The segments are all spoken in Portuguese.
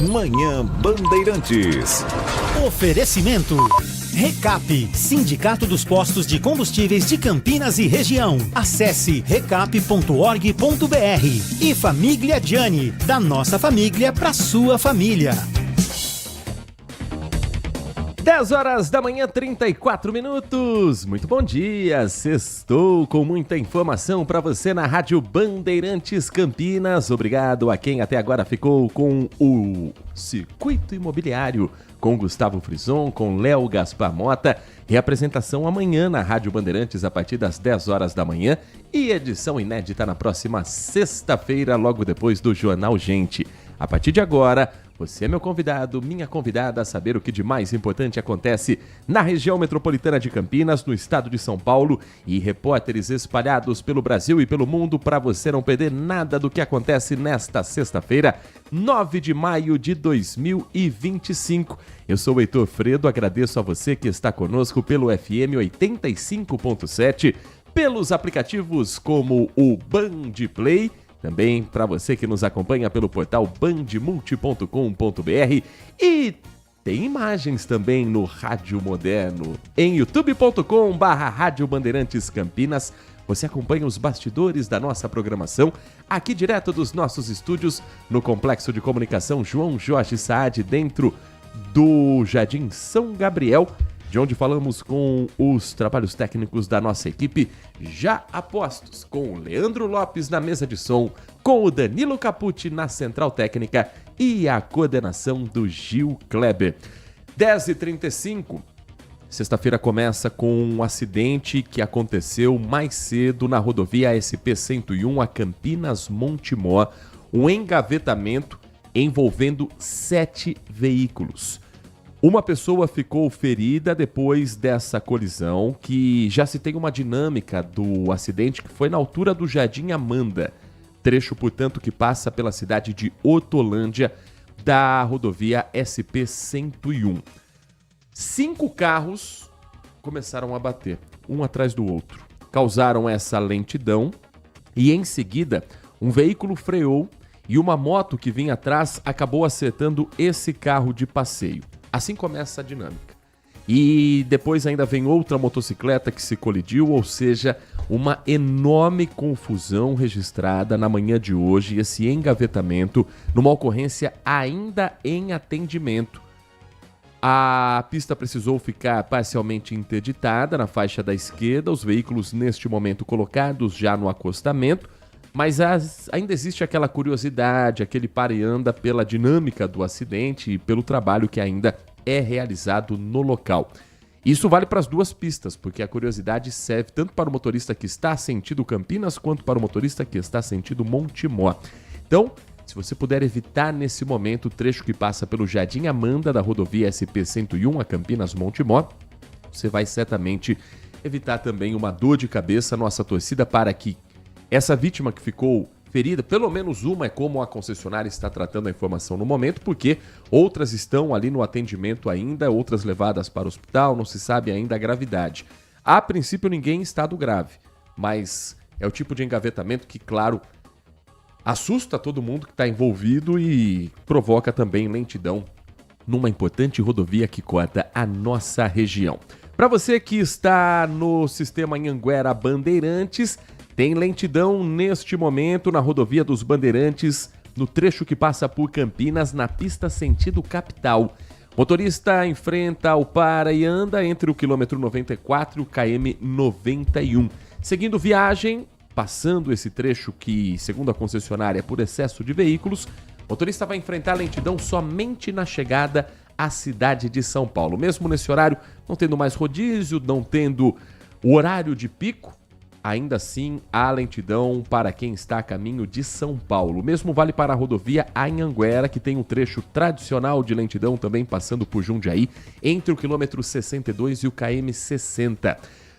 Manhã Bandeirantes. Oferecimento. Recap, Sindicato dos Postos de Combustíveis de Campinas e Região. Acesse recap.org.br. E Família Gianni, da nossa família para sua família. 10 horas da manhã, 34 minutos. Muito bom dia. Sextou com muita informação para você na Rádio Bandeirantes Campinas. Obrigado a quem até agora ficou com o Circuito Imobiliário, com Gustavo Frison, com Léo Gaspar Mota. Reapresentação amanhã na Rádio Bandeirantes a partir das 10 horas da manhã e edição inédita na próxima sexta-feira, logo depois do Jornal Gente. A partir de agora, você é meu convidado, minha convidada a saber o que de mais importante acontece na região metropolitana de Campinas, no estado de São Paulo, e repórteres espalhados pelo Brasil e pelo mundo para você não perder nada do que acontece nesta sexta-feira, 9 de maio de 2025. Eu sou o Heitor Fredo, agradeço a você que está conosco pelo FM 85.7, pelos aplicativos como o Band Play, também para você que nos acompanha pelo portal bandmulti.com.br e tem imagens também no Rádio Moderno, em youtube.com/Rádio Bandeirantes Campinas. Você acompanha os bastidores da nossa programação aqui direto dos nossos estúdios no Complexo de Comunicação João Jorge Saad, dentro do Jardim São Gabriel, de onde falamos com os trabalhos técnicos da nossa equipe, já apostos, com o Leandro Lopes na mesa de som, com o Danilo Capucci na central técnica e a coordenação do Gil Kleber. 10h35, sexta-feira começa com um acidente que aconteceu mais cedo na rodovia SP-101 a Campinas-Montemor, um engavetamento envolvendo 7 veículos. Uma pessoa ficou ferida depois dessa colisão, que já se tem uma dinâmica do acidente que foi na altura do Jardim Amanda, trecho, portanto, que passa pela cidade de Hortolândia, da rodovia SP-101. 5 carros começaram a bater, um atrás do outro. Causaram essa lentidão e, em seguida, um veículo freou e uma moto que vinha atrás acabou acertando esse carro de passeio. Assim começa a dinâmica. E depois ainda vem outra motocicleta que se colidiu, ou seja, uma enorme confusão registrada na manhã de hoje, esse engavetamento numa ocorrência ainda em atendimento. A pista precisou ficar parcialmente interditada na faixa da esquerda, os veículos neste momento colocados já no acostamento, mas ainda existe aquela curiosidade, aquele para e anda pela dinâmica do acidente e pelo trabalho que ainda é realizado no local. Isso vale para as duas pistas, porque a curiosidade serve tanto para o motorista que está sentido Campinas, quanto para o motorista que está sentido Montemor. Então, se você puder evitar nesse momento o trecho que passa pelo Jardim Amanda da rodovia SP-101 a Campinas-Montemor, você vai certamente evitar também uma dor de cabeça. Nossa torcida para que essa vítima que ficou ferida, pelo menos uma, é como a concessionária está tratando a informação no momento, porque outras estão ali no atendimento ainda, outras levadas para o hospital, não se sabe ainda a gravidade. A princípio ninguém em estado grave, mas é o tipo de engavetamento que, claro, assusta todo mundo que está envolvido e provoca também lentidão numa importante rodovia que corta a nossa região. Para você que está no sistema Anhanguera Bandeirantes, tem lentidão neste momento na rodovia dos Bandeirantes, no trecho que passa por Campinas, na pista sentido capital. Motorista enfrenta o para e anda entre o quilômetro 94 e o km 91. Seguindo viagem, passando esse trecho que, segundo a concessionária, é por excesso de veículos, o motorista vai enfrentar lentidão somente na chegada à cidade de São Paulo. Mesmo nesse horário, não tendo mais rodízio, não tendo o horário de pico, ainda assim há lentidão para quem está a caminho de São Paulo. O mesmo vale para a rodovia Anhanguera, que tem um trecho tradicional de lentidão também passando por Jundiaí, entre o quilômetro 62 e o km 60.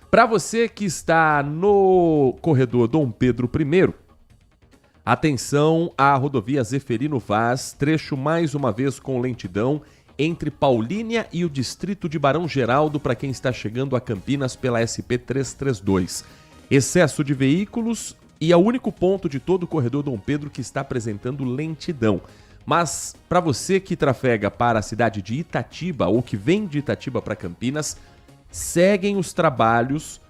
Para você que está no corredor Dom Pedro I, atenção à rodovia Zeferino Vaz, trecho mais uma vez com lentidão entre Paulínia e o distrito de Barão Geraldo para quem está chegando a Campinas pela SP-332. Excesso de veículos e é o único ponto de todo o corredor Dom Pedro que está apresentando lentidão. Mas para você que trafega para a cidade de Itatiba ou que vem de Itatiba para Campinas, seguem os trabalhos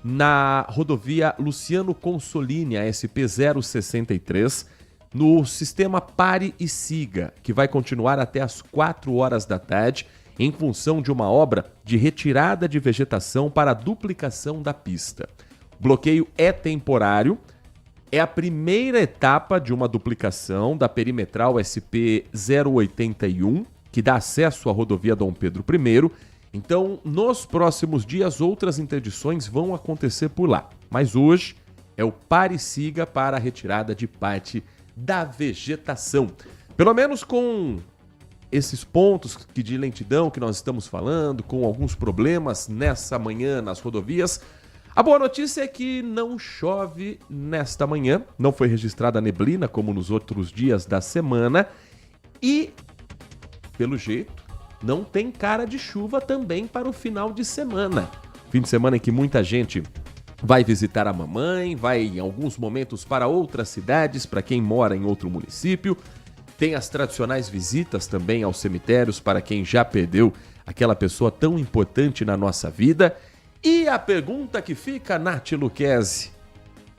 na rodovia Luciano Consolini, a SP-063, no sistema Pare e Siga, que vai continuar até às 4 horas da tarde, em função de uma obra de retirada de vegetação para a duplicação da pista. O bloqueio é temporário, é a primeira etapa de uma duplicação da perimetral SP-081, que dá acesso à rodovia Dom Pedro I. Então, nos próximos dias, outras interdições vão acontecer por lá. Mas hoje é o Pare e Siga para a retirada de parte da vegetação. Pelo menos com esses pontos de lentidão que nós estamos falando, com alguns problemas nessa manhã nas rodovias. A boa notícia é que não chove nesta manhã, não foi registrada neblina como nos outros dias da semana e, pelo jeito, não tem cara de chuva também para o final de semana. Fim de semana em que muita gente vai visitar a mamãe, vai em alguns momentos para outras cidades, para quem mora em outro município. Tem as tradicionais visitas também aos cemitérios para quem já perdeu aquela pessoa tão importante na nossa vida. E a pergunta que fica, Nath Luquezzi,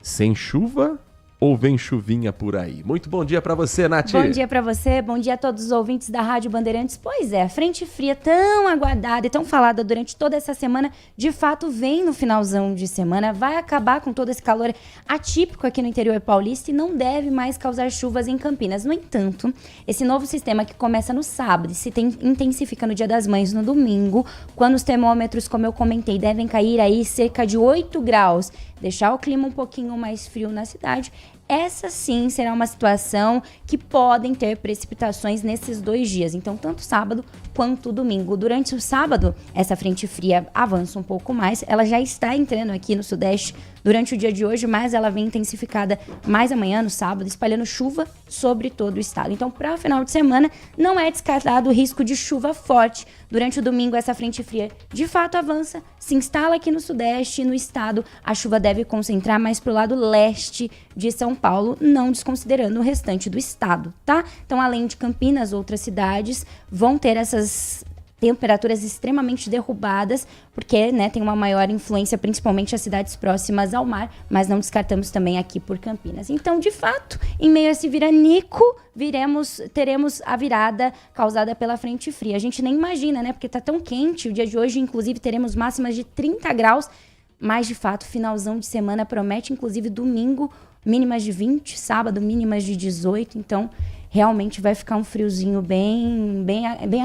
sem chuva ou vem chuvinha por aí? Muito bom dia para você, Nath. Bom dia para você, bom dia a todos os ouvintes da Rádio Bandeirantes. Pois é, a frente fria tão aguardada e tão falada durante toda essa semana, de fato vem no finalzão de semana, vai acabar com todo esse calor atípico aqui no interior paulista e não deve mais causar chuvas em Campinas. No entanto, esse novo sistema que começa no sábado e se intensifica no Dia das Mães, no domingo, quando os termômetros, como eu comentei, devem cair aí cerca de 8 graus, deixar o clima um pouquinho mais frio na cidade. Essa sim será uma situação que podem ter precipitações nesses 2 dias, então tanto sábado quanto domingo. Durante o sábado, essa frente fria avança um pouco mais, ela já está entrando aqui no sudeste durante o dia de hoje, mas ela vem intensificada mais amanhã, no sábado, espalhando chuva sobre todo o estado. Então, para o final de semana, não é descartado o risco de chuva forte. Durante o domingo, essa frente fria de fato avança, se instala aqui no sudeste e no estado. A chuva deve concentrar mais para o lado leste de São Paulo, não desconsiderando o restante do estado, tá? Então, além de Campinas, outras cidades vão ter essas temperaturas extremamente derrubadas, porque, né, tem uma maior influência, principalmente as cidades próximas ao mar, mas não descartamos também aqui por Campinas. Então, de fato, em meio a esse viranico, teremos a virada causada pela frente fria. A gente nem imagina, né, porque tá tão quente, o dia de hoje, inclusive, teremos máximas de 30 graus, mas, de fato, finalzão de semana promete, inclusive, domingo, mínimas de 20, sábado, mínimas de 18, então realmente vai ficar um friozinho bem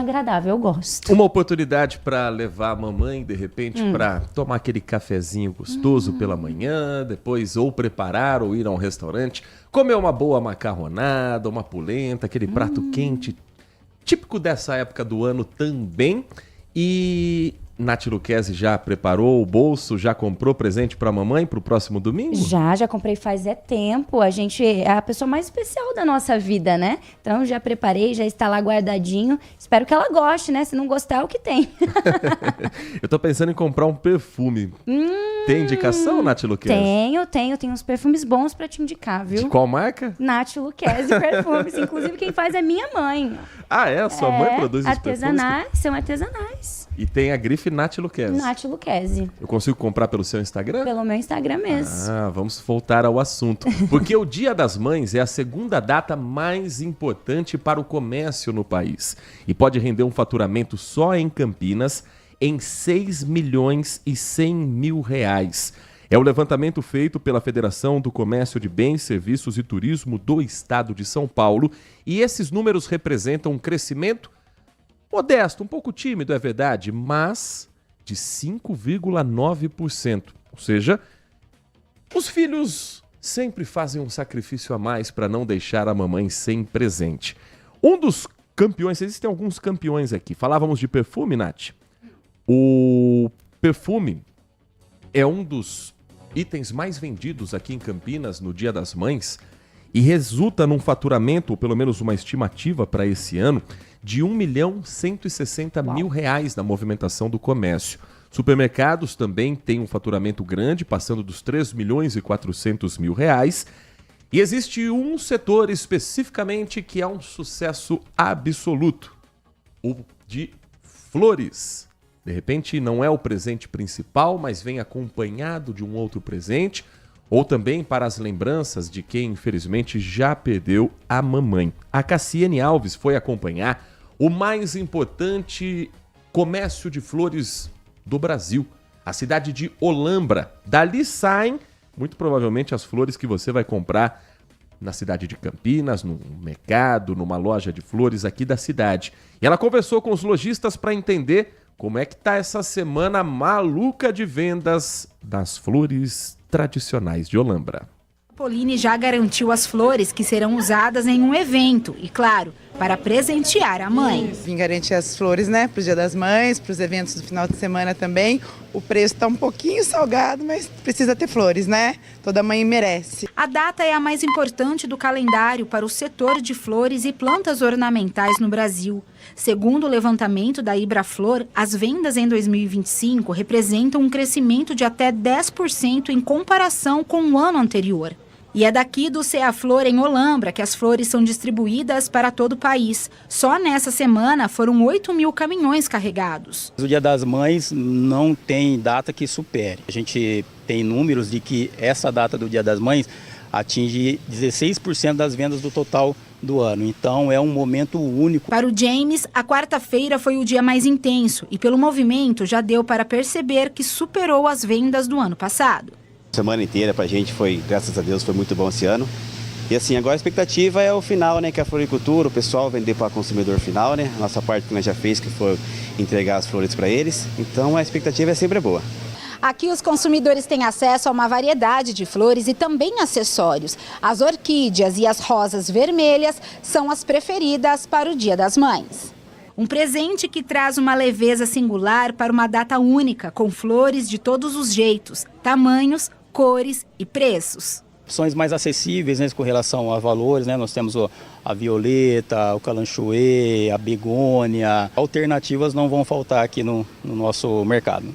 agradável, eu gosto. Uma oportunidade para levar a mamãe, de repente, para tomar aquele cafezinho gostoso pela manhã, depois ou preparar ou ir a um restaurante, comer uma boa macarronada, uma polenta, aquele prato quente, típico dessa época do ano também. E Nath Luquezzi já preparou o bolso, já comprou presente para a mamãe para o próximo domingo? Já comprei faz tempo. A gente é a pessoa mais especial da nossa vida, né? Então já preparei, já está lá guardadinho. Espero que ela goste, né? Se não gostar, é o que tem. Eu tô pensando em comprar um perfume. Tem indicação, Nath Luquezzi? Tenho uns perfumes bons para te indicar, viu? De qual marca? Nath Luquezzi Perfumes. Inclusive quem faz é minha mãe. Ah, é? Sua mãe produz os artesanais, perfumes? são artesanais. E tem a grife Nath Luquezzi. Nath Luquezzi. Eu consigo comprar pelo seu Instagram? Pelo meu Instagram mesmo. Ah, vamos voltar ao assunto. Porque o Dia das Mães é a segunda data mais importante para o comércio no país. E pode render um faturamento só em Campinas em 6 milhões e 100 mil reais. É o levantamento feito pela Federação do Comércio de Bens, Serviços e Turismo do Estado de São Paulo. E esses números representam um crescimento modesto, um pouco tímido, é verdade, mas de 5,9%. Ou seja, os filhos sempre fazem um sacrifício a mais para não deixar a mamãe sem presente. Um dos campeões, existem alguns campeões aqui. Falávamos de perfume, Nath. O perfume é um dos itens mais vendidos aqui em Campinas no Dia das Mães e resulta num faturamento, ou pelo menos uma estimativa para esse ano, de R$1.160.000 na movimentação do comércio. Supermercados também têm um faturamento grande, passando dos R$3.400.000. E existe um setor especificamente que é um sucesso absoluto, o de flores. De repente não é o presente principal, mas vem acompanhado de um outro presente, ou também para as lembranças de quem infelizmente já perdeu a mamãe. A Cassiane Alves foi acompanhar o mais importante comércio de flores do Brasil, a cidade de Olambra. Dali saem, muito provavelmente, as flores que você vai comprar na cidade de Campinas, no mercado, numa loja de flores aqui da cidade. E ela conversou com os lojistas para entender como é que tá essa semana maluca de vendas das flores tradicionais de Olambra. Pauline já garantiu as flores que serão usadas em um evento e, claro, para presentear a mãe. Vim garantir as flores, né, para o Dia das Mães, para os eventos do final de semana também. O preço está um pouquinho salgado, mas precisa ter flores, né? Toda mãe merece. A data é a mais importante do calendário para o setor de flores e plantas ornamentais no Brasil. Segundo o levantamento da Ibraflor, as vendas em 2025 representam um crescimento de até 10% em comparação com o ano anterior. E é daqui do Ceaflor, em Olambra, que as flores são distribuídas para todo o país. Só nessa semana foram 8.000 caminhões carregados. O Dia das Mães não tem data que supere. A gente tem números de que essa data do Dia das Mães atinge 16% das vendas do total do ano. Então é um momento único. Para o James, a quarta-feira foi o dia mais intenso e pelo movimento já deu para perceber que superou as vendas do ano passado. Semana inteira pra gente foi, graças a Deus, foi muito bom esse ano. E assim, agora a expectativa é o final, né, que é a floricultura, o pessoal vender para o consumidor final, né? A nossa parte que nós já fez, que foi entregar as flores para eles. Então a expectativa é sempre boa. Aqui os consumidores têm acesso a uma variedade de flores e também acessórios. As orquídeas e as rosas vermelhas são as preferidas para o Dia das Mães. Um presente que traz uma leveza singular para uma data única, com flores de todos os jeitos, tamanhos, cores e preços. Opções mais acessíveis, né, com relação a valores, né? Nós temos a violeta, o calanchoê, a begônia. Alternativas não vão faltar aqui no nosso mercado.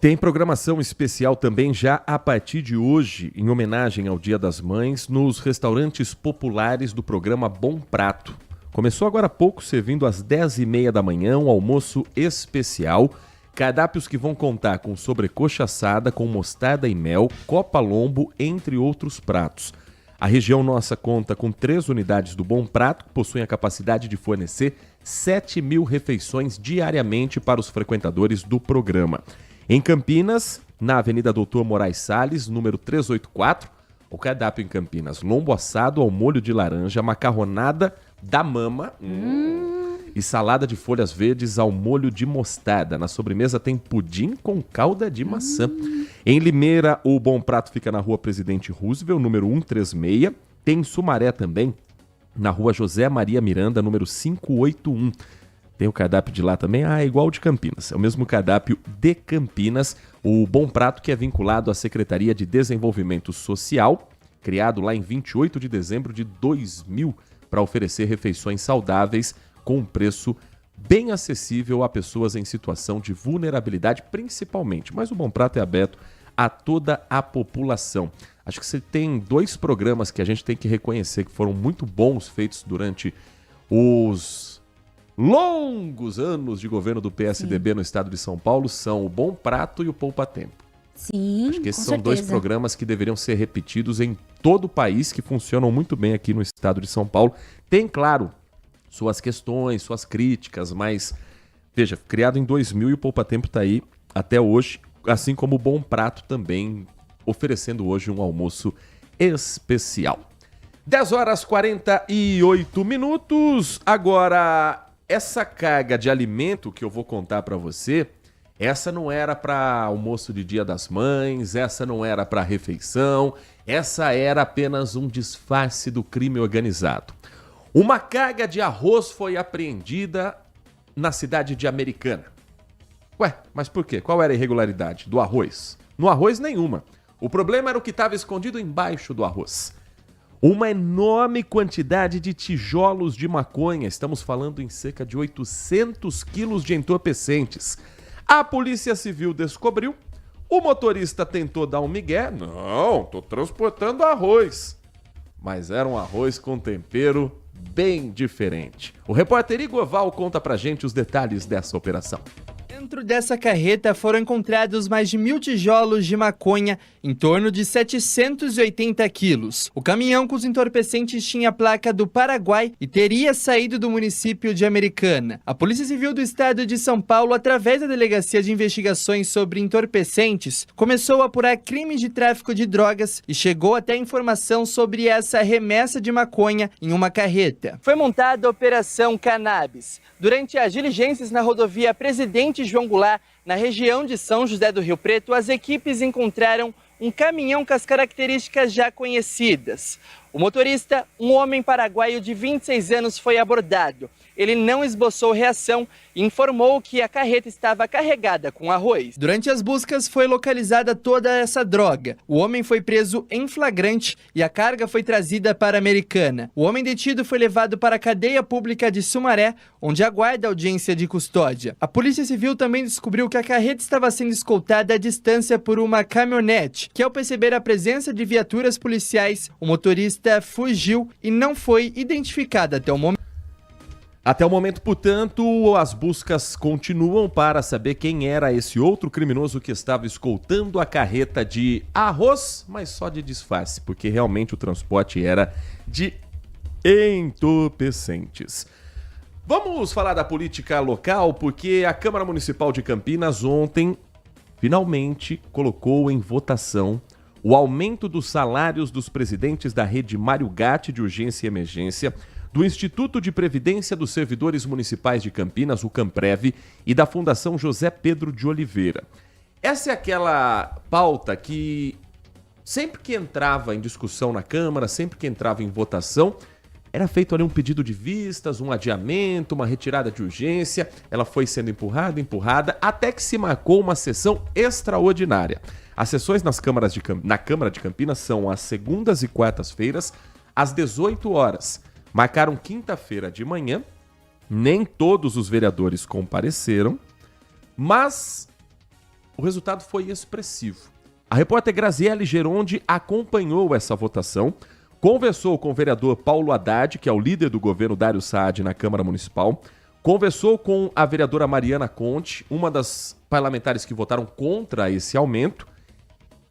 Tem programação especial também já a partir de hoje, em homenagem ao Dia das Mães, nos restaurantes populares do programa Bom Prato. Começou agora há pouco, servindo às 10h30 da manhã, um almoço especial. Cardápios que vão contar com sobrecoxa assada, com mostarda e mel, copa lombo, entre outros pratos. A região nossa conta com 3 unidades do Bom Prato, que possuem a capacidade de fornecer 7.000 refeições diariamente para os frequentadores do programa. Em Campinas, na Avenida Doutor Moraes Salles, número 384, o cardápio em Campinas: lombo assado ao molho de laranja, macarronada da mama e salada de folhas verdes ao molho de mostarda. Na sobremesa tem pudim com calda de maçã. Em Limeira, o Bom Prato fica na Rua Presidente Roosevelt, número 136. Tem em Sumaré também, na Rua José Maria Miranda, número 581. Tem o cardápio de lá também, é igual ao de Campinas. É o mesmo cardápio de Campinas. O Bom Prato, que é vinculado à Secretaria de Desenvolvimento Social, criado lá em 28 de dezembro de 2000, para oferecer refeições saudáveis com um preço bem acessível a pessoas em situação de vulnerabilidade, principalmente. Mas o Bom Prato é aberto a toda a população. Acho que você tem 2 programas que a gente tem que reconhecer que foram muito bons, feitos durante os longos anos de governo do PSDB no estado de São Paulo, são o Bom Prato e o Poupa Tempo. Sim, acho que esses com são 2 certeza. programas que deveriam ser repetidos em todo o país, que funcionam muito bem aqui no estado de São Paulo. Tem, claro, suas questões, suas críticas, mas, veja, criado em 2000 e o Poupa Tempo está aí até hoje, assim como o Bom Prato também, oferecendo hoje um almoço especial. 10h48. Agora, essa carga de alimento que eu vou contar para você, essa não era para almoço de Dia das Mães, essa não era para refeição, essa era apenas um disfarce do crime organizado. Uma carga de arroz foi apreendida na cidade de Americana. Ué, mas por quê? Qual era a irregularidade do arroz? No arroz, nenhuma. O problema era o que estava escondido embaixo do arroz. Uma enorme quantidade de tijolos de maconha, estamos falando em cerca de 800 quilos de entorpecentes. A Polícia Civil descobriu, o motorista tentou dar um migué. Não, tô transportando arroz. mas era um arroz com tempero bem diferente. O repórter Igor Val conta pra gente os detalhes dessa operação. Dentro dessa carreta foram encontrados mais de 1.000 tijolos de maconha, em torno de 780 quilos. O caminhão com os entorpecentes tinha a placa do Paraguai e teria saído do município de Americana. A Polícia Civil do Estado de São Paulo, através da Delegacia de Investigações sobre Entorpecentes, começou a apurar crimes de tráfico de drogas e chegou até informação sobre essa remessa de maconha em uma carreta. Foi montada a Operação Cannabis. Durante as diligências na rodovia Presidente João Goulart, na região de São José do Rio Preto, as equipes encontraram um caminhão com as características já conhecidas. O motorista, um homem paraguaio de 26 anos, foi abordado. Ele não esboçou reação e informou que a carreta estava carregada com arroz. Durante as buscas foi localizada toda essa droga. O homem foi preso em flagrante e a carga foi trazida para a Americana. O homem detido foi levado para a cadeia pública de Sumaré, onde aguarda audiência de custódia. A Polícia Civil também descobriu que a carreta estava sendo escoltada à distância por uma caminhonete, que ao perceber a presença de viaturas policiais, o motorista fugiu e não foi identificado até o momento. Até o momento, portanto, as buscas continuam para saber quem era esse outro criminoso que estava escoltando a carreta de arroz, mas só de disfarce, porque realmente o transporte era de entorpecentes. Vamos falar da política local, porque a Câmara Municipal de Campinas ontem finalmente colocou em votação o aumento dos salários dos presidentes da rede Mário Gatti de urgência e emergência, do Instituto de Previdência dos Servidores Municipais de Campinas, o CAMPREV, e da Fundação José Pedro de Oliveira. Essa é aquela pauta que sempre que entrava em discussão na Câmara, sempre que entrava em votação, era feito ali um pedido de vistas, um adiamento, uma retirada de urgência. Ela foi sendo empurrada, até que se marcou uma sessão extraordinária. As sessões na Câmara de Campinas são às segundas e quartas-feiras, às 18 horas. Marcaram quinta-feira de manhã, nem todos os vereadores compareceram, mas o resultado foi expressivo. A repórter Graziele Geronde acompanhou essa votação, conversou com o vereador Paulo Haddad, que é o líder do governo Dário Saad na Câmara Municipal, conversou com a vereadora Mariana Conte, uma das parlamentares que votaram contra esse aumento.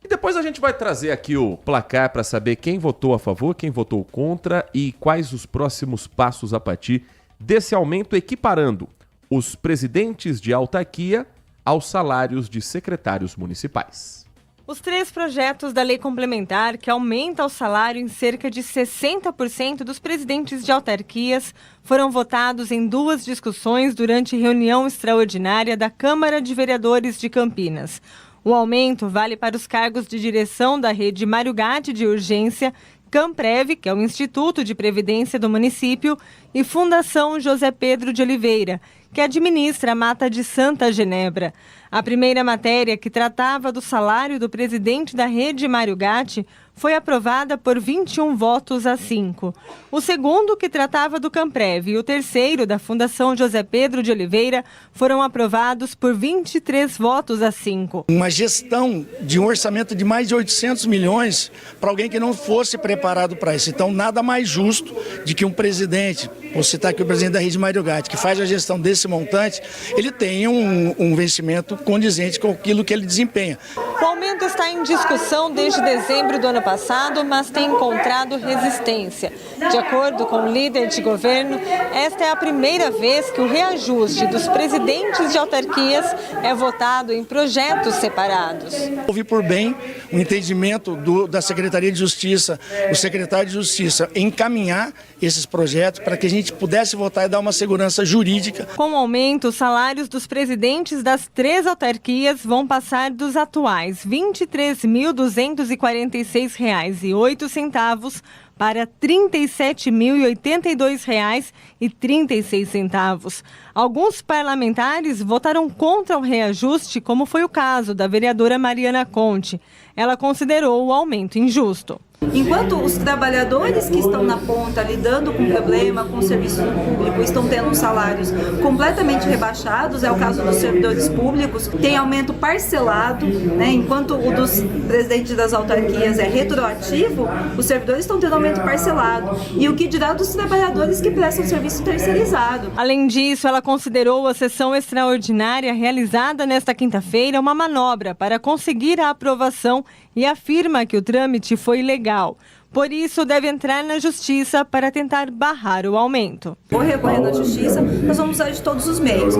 E depois a gente vai trazer aqui o placar para saber quem votou a favor, quem votou contra e quais os próximos passos a partir desse aumento, equiparando os presidentes de autarquia aos salários de secretários municipais. Os 3 projetos da lei complementar, que aumenta o salário em cerca de 60% dos presidentes de autarquias, foram votados em 2 discussões durante reunião extraordinária da Câmara de Vereadores de Campinas. O aumento vale para os cargos de direção da rede Mário Gatti de urgência, CAMPREV, que é o Instituto de Previdência do município, e Fundação José Pedro de Oliveira, que administra a Mata de Santa Genebra. A primeira matéria, que tratava do salário do presidente da rede Mário Gatti, foi aprovada por 21 votos a 5. O segundo, que tratava do CAMPREV, e o terceiro, da Fundação José Pedro de Oliveira, foram aprovados por 23 votos a 5. Uma gestão de um orçamento de mais de 800 milhões para alguém que não fosse preparado para isso. Então, nada mais justo de que um presidente, vou citar aqui o presidente da rede Mário Gatti, que faz a gestão desse montante, ele tenha um vencimento condizente com aquilo que ele desempenha. O aumento está em discussão desde dezembro do ano passado, mas tem encontrado resistência. De acordo com o líder de governo, esta é a primeira vez que o reajuste dos presidentes de autarquias é votado em projetos separados. Houve por bem o entendimento da Secretaria de Justiça, o secretário de Justiça, encaminhar esses projetos para que a gente pudesse votar e dar uma segurança jurídica. Com o aumento, os salários dos presidentes das 3 autarquias vão passar dos atuais R$ 23.246,08 para R$ 37.082,36. Alguns parlamentares votaram contra o reajuste, como foi o caso da vereadora Mariana Conte. ela considerou o aumento injusto. Enquanto os trabalhadores que estão na ponta lidando com o problema, com o serviço público, estão tendo salários completamente rebaixados, é o caso dos servidores públicos, tem aumento parcelado, né? Enquanto o dos presidentes das autarquias é retroativo, os servidores estão tendo aumento parcelado. E o que dirá dos trabalhadores que prestam serviço terceirizado? Além disso, ela considerou a sessão extraordinária realizada nesta quinta-feira uma manobra para conseguir a aprovação e afirma que o trâmite foi ilegal. Por isso, deve entrar na justiça para tentar barrar o aumento. Vou recorrer na justiça, nós vamos usar de todos os meios.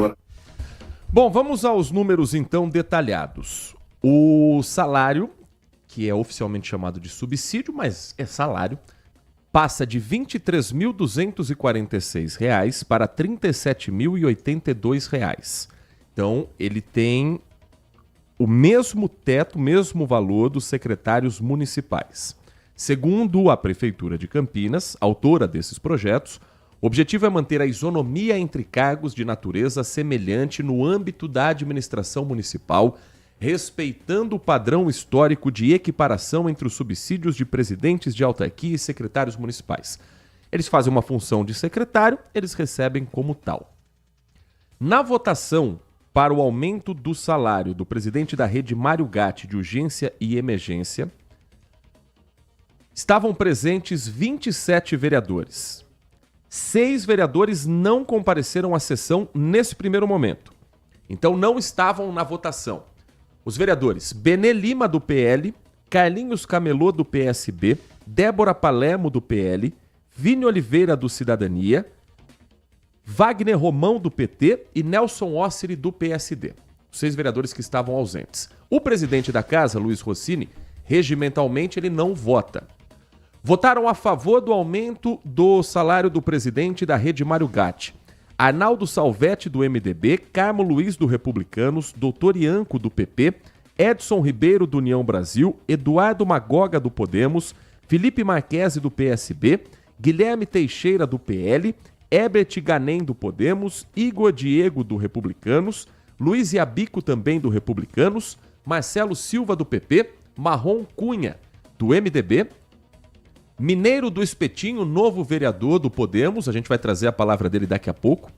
Bom, vamos aos números então detalhados. O salário, que é oficialmente chamado de subsídio, mas é salário, passa de R$ 23.246 para R$ 37.082. Então, ele tem o mesmo teto, mesmo valor dos secretários municipais. Segundo a Prefeitura de Campinas, autora desses projetos, o objetivo é manter a isonomia entre cargos de natureza semelhante no âmbito da administração municipal, respeitando o padrão histórico de equiparação entre os subsídios de presidentes de autarquia e secretários municipais. Eles fazem uma função de secretário, eles recebem como tal. Na votação para o aumento do salário do presidente da rede Mário Gatti de urgência e emergência, estavam presentes 27 vereadores. 6 vereadores não compareceram à sessão nesse primeiro momento. Então não estavam na votação. Os vereadores Benê Lima, do PL, Carlinhos Camelô, do PSB, Débora Palermo, do PL, Vini Oliveira, do Cidadania, Wagner Romão, do PT, e Nelson Ossiri, do PSD. Os 6 vereadores que estavam ausentes. O presidente da casa, Luiz Rossini, regimentalmente ele não vota. Votaram a favor do aumento do salário do presidente da rede Mário Gatti: Arnaldo Salvetti, do MDB, Carmo Luiz, do Republicanos, Doutor Ianco, do PP, Edson Ribeiro, do União Brasil, Eduardo Magoga, do Podemos, Felipe Marquesi, do PSB, Guilherme Teixeira, do PL, Herbert Ganem, do Podemos, Igor Diego, do Republicanos, Luiz Iabico, também do Republicanos, Marcelo Silva, do PP, Marrom Cunha, do MDB, Mineiro do Espetinho, novo vereador do Podemos, a gente vai trazer a palavra dele daqui a pouco,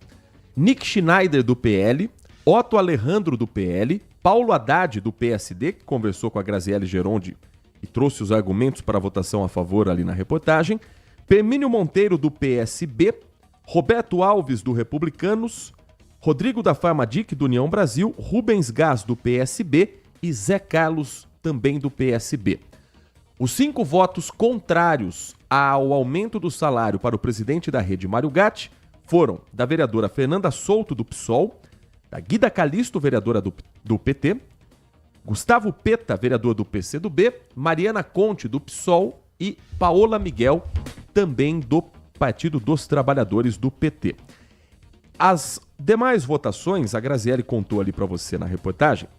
Nick Schneider, do PL, Otto Alejandro, do PL, Paulo Haddad, do PSD, que conversou com a Graziele Gerondi e trouxe os argumentos para a votação a favor ali na reportagem, Permínio Monteiro, do PSB, Roberto Alves, do Republicanos, Rodrigo da Farmadic, do União Brasil, Rubens Gás, do PSB e Zé Carlos, também do PSB. Os 5 votos contrários ao aumento do salário para o presidente da rede Mário Gatti foram da vereadora Fernanda Souto, do PSOL, da Guida Calisto, vereadora do PT, Gustavo Peta, vereador do PCdoB, Mariana Conte, do PSOL e Paola Miguel, também do Partido dos Trabalhadores do PT. As demais votações, a Graziele contou ali para você na reportagem,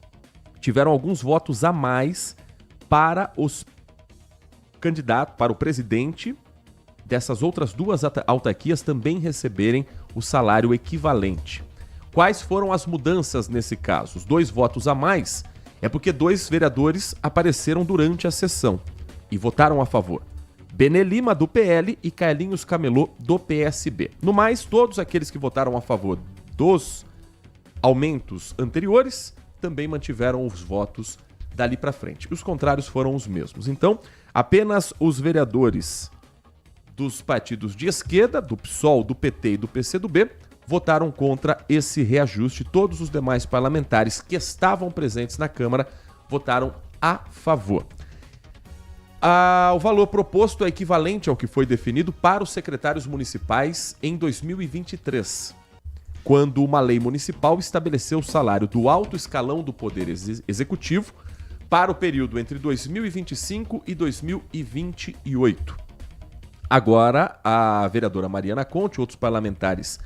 tiveram alguns votos a mais para os candidatos, para o presidente dessas outras 2 autarquias também receberem o salário equivalente. Quais foram as mudanças nesse caso? Os 2 votos a mais é porque 2 vereadores apareceram durante a sessão e votaram a favor. Benê Lima, do PL, e Carlinhos Camelô, do PSB. No mais, todos aqueles que votaram a favor dos aumentos anteriores também mantiveram os votos dali para frente. Os contrários foram os mesmos. Então, apenas os vereadores dos partidos de esquerda, do PSOL, do PT e do PCdoB, votaram contra esse reajuste. Todos os demais parlamentares que estavam presentes na Câmara votaram a favor. O valor proposto é equivalente ao que foi definido para os secretários municipais em 2023, quando uma lei municipal estabeleceu o salário do alto escalão do Poder Executivo para o período entre 2025 e 2028. Agora, a vereadora Mariana Conte e outros parlamentares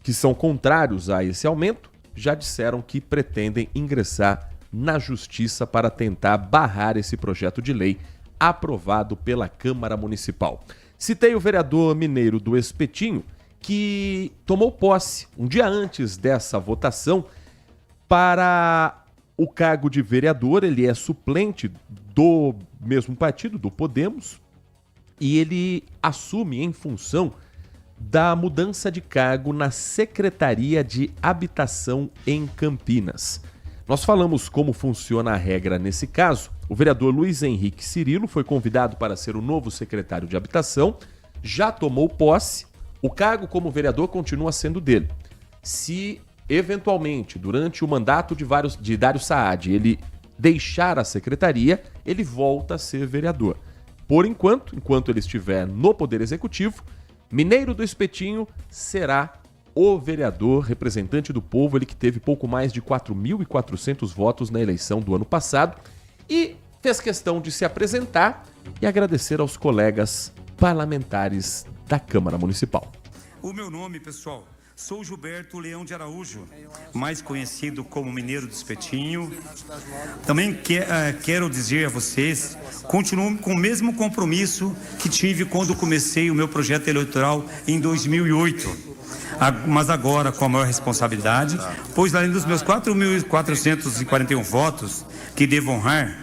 que são contrários a esse aumento já disseram que pretendem ingressar na Justiça para tentar barrar esse projeto de lei aprovado pela Câmara Municipal. Citei o vereador mineiro do Espetinho, que tomou posse um dia antes dessa votação para o cargo de vereador, ele é suplente do mesmo partido, do Podemos, e ele assume em função da mudança de cargo na Secretaria de Habitação em Campinas. Nós falamos como funciona a regra nesse caso. O vereador Luiz Henrique Cirilo foi convidado para ser o novo secretário de Habitação, já tomou posse, o cargo como vereador continua sendo dele. Se, eventualmente, durante o mandato de Dário Saad, ele deixar a secretaria, ele volta a ser vereador. Por enquanto ele estiver no Poder Executivo, Mineiro do Espetinho será o vereador representante do povo, ele que teve pouco mais de 4.400 votos na eleição do ano passado e fez questão de se apresentar e agradecer aos colegas parlamentares da Câmara Municipal. O meu nome, pessoal, sou Gilberto Leão de Araújo, mais conhecido como Mineiro do Espetinho. Também quero dizer a vocês, continuo com o mesmo compromisso que tive quando comecei o meu projeto eleitoral em 2008. Mas agora com a maior responsabilidade, pois além dos meus 4.441 votos, que devo honrar,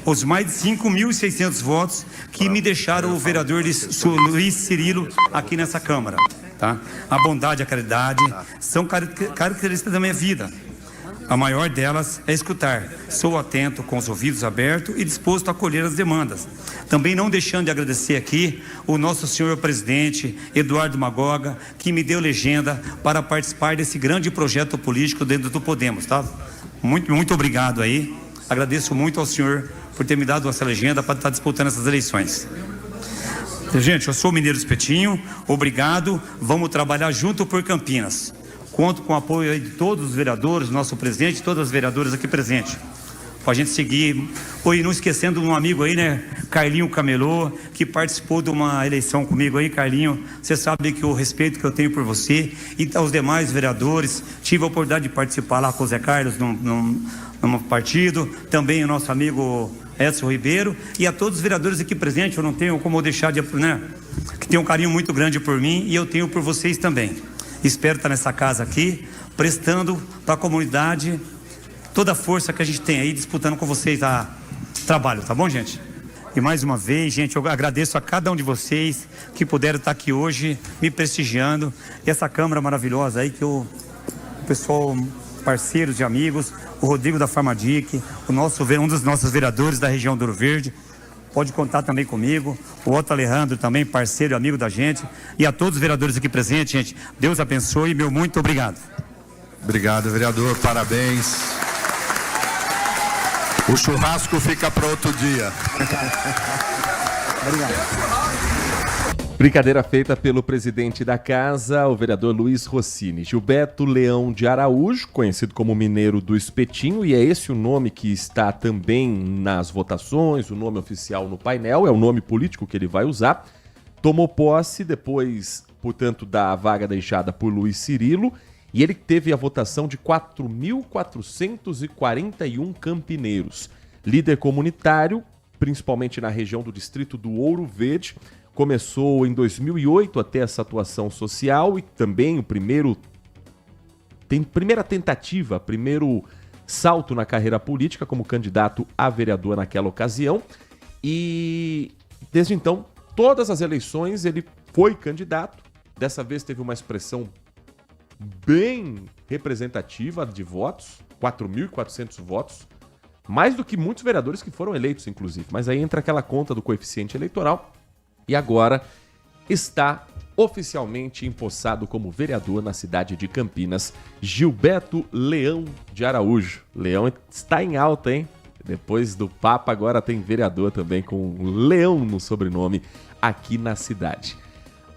os mais de 5.600 votos que me deixaram o vereador Luiz Cirilo aqui nessa Câmara. Tá? A bondade e a caridade são características da minha vida. A maior delas é escutar. Sou atento, com os ouvidos abertos e disposto a acolher as demandas. Também não deixando de agradecer aqui o nosso senhor presidente, Eduardo Magoga, que me deu legenda para participar desse grande projeto político dentro do Podemos. Tá? Muito obrigado aí. Agradeço muito ao senhor por ter me dado essa legenda para estar disputando essas eleições. Gente, eu sou o Mineiro do Espetinho, obrigado, vamos trabalhar junto por Campinas. Conto com o apoio aí de todos os vereadores, nosso presidente, todas as vereadoras aqui presentes. Para a gente seguir, e não esquecendo um amigo aí, né, Carlinho Camelô, que participou de uma eleição comigo aí. Carlinho, você sabe que o respeito que eu tenho por você e aos demais vereadores, tive a oportunidade de participar lá com o Zé Carlos num partido, também o nosso amigo Edson Ribeiro, e a todos os vereadores aqui presentes, eu não tenho como deixar de, né, que tem um carinho muito grande por mim e eu tenho por vocês também. Espero estar nessa casa aqui, prestando para a comunidade toda a força que a gente tem aí, disputando com vocês a trabalho, tá bom, gente? E mais uma vez, gente, eu agradeço a cada um de vocês que puderam estar aqui hoje, me prestigiando, e essa Câmara maravilhosa aí, que o pessoal, parceiros e amigos, o Rodrigo da Farmadic, um dos nossos vereadores da região do Ouro Verde, pode contar também comigo, o Otto Alejandro também, parceiro e amigo da gente, e a todos os vereadores aqui presentes, gente, Deus abençoe, meu muito obrigado. Obrigado, vereador, parabéns. O churrasco fica para outro dia. Obrigado. Brincadeira feita pelo presidente da casa, o vereador Luiz Rossini. Gilberto Leão de Araújo, conhecido como Mineiro do Espetinho, e é esse o nome que está também nas votações, o nome oficial no painel, é o nome político que ele vai usar. Tomou posse depois, portanto, da vaga deixada por Luiz Cirilo, e ele teve a votação de 4.441 campineiros. Líder comunitário, principalmente na região do distrito do Ouro Verde, começou em 2008 a ter essa atuação social e também primeira tentativa, primeiro salto na carreira política como candidato a vereador naquela ocasião. E desde então, todas as eleições ele foi candidato. Dessa vez teve uma expressão bem representativa de votos, 4.400 votos, mais do que muitos vereadores que foram eleitos, inclusive. Mas aí entra aquela conta do coeficiente eleitoral. E agora está oficialmente empossado como vereador na cidade de Campinas, Gilberto Leão de Araújo. Leão está em alta, hein? Depois do Papa, agora tem vereador também com Leão no sobrenome aqui na cidade.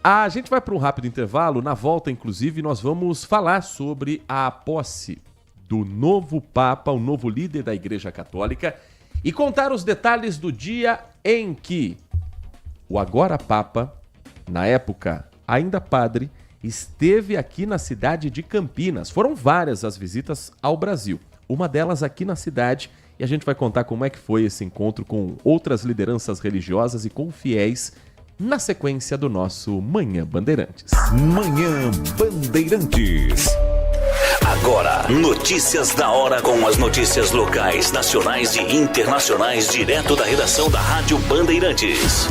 A gente vai para um rápido intervalo. Na volta, inclusive, nós vamos falar sobre a posse do novo Papa, o novo líder da Igreja Católica, e contar os detalhes do dia em que o agora Papa, na época ainda padre, esteve aqui na cidade de Campinas. Foram várias as visitas ao Brasil, uma delas aqui na cidade, e a gente vai contar como é que foi esse encontro com outras lideranças religiosas e com fiéis na sequência do nosso Manhã Bandeirantes. Manhã Bandeirantes. Agora, notícias da hora com as notícias locais, nacionais e internacionais, direto da redação da Rádio Bandeirantes.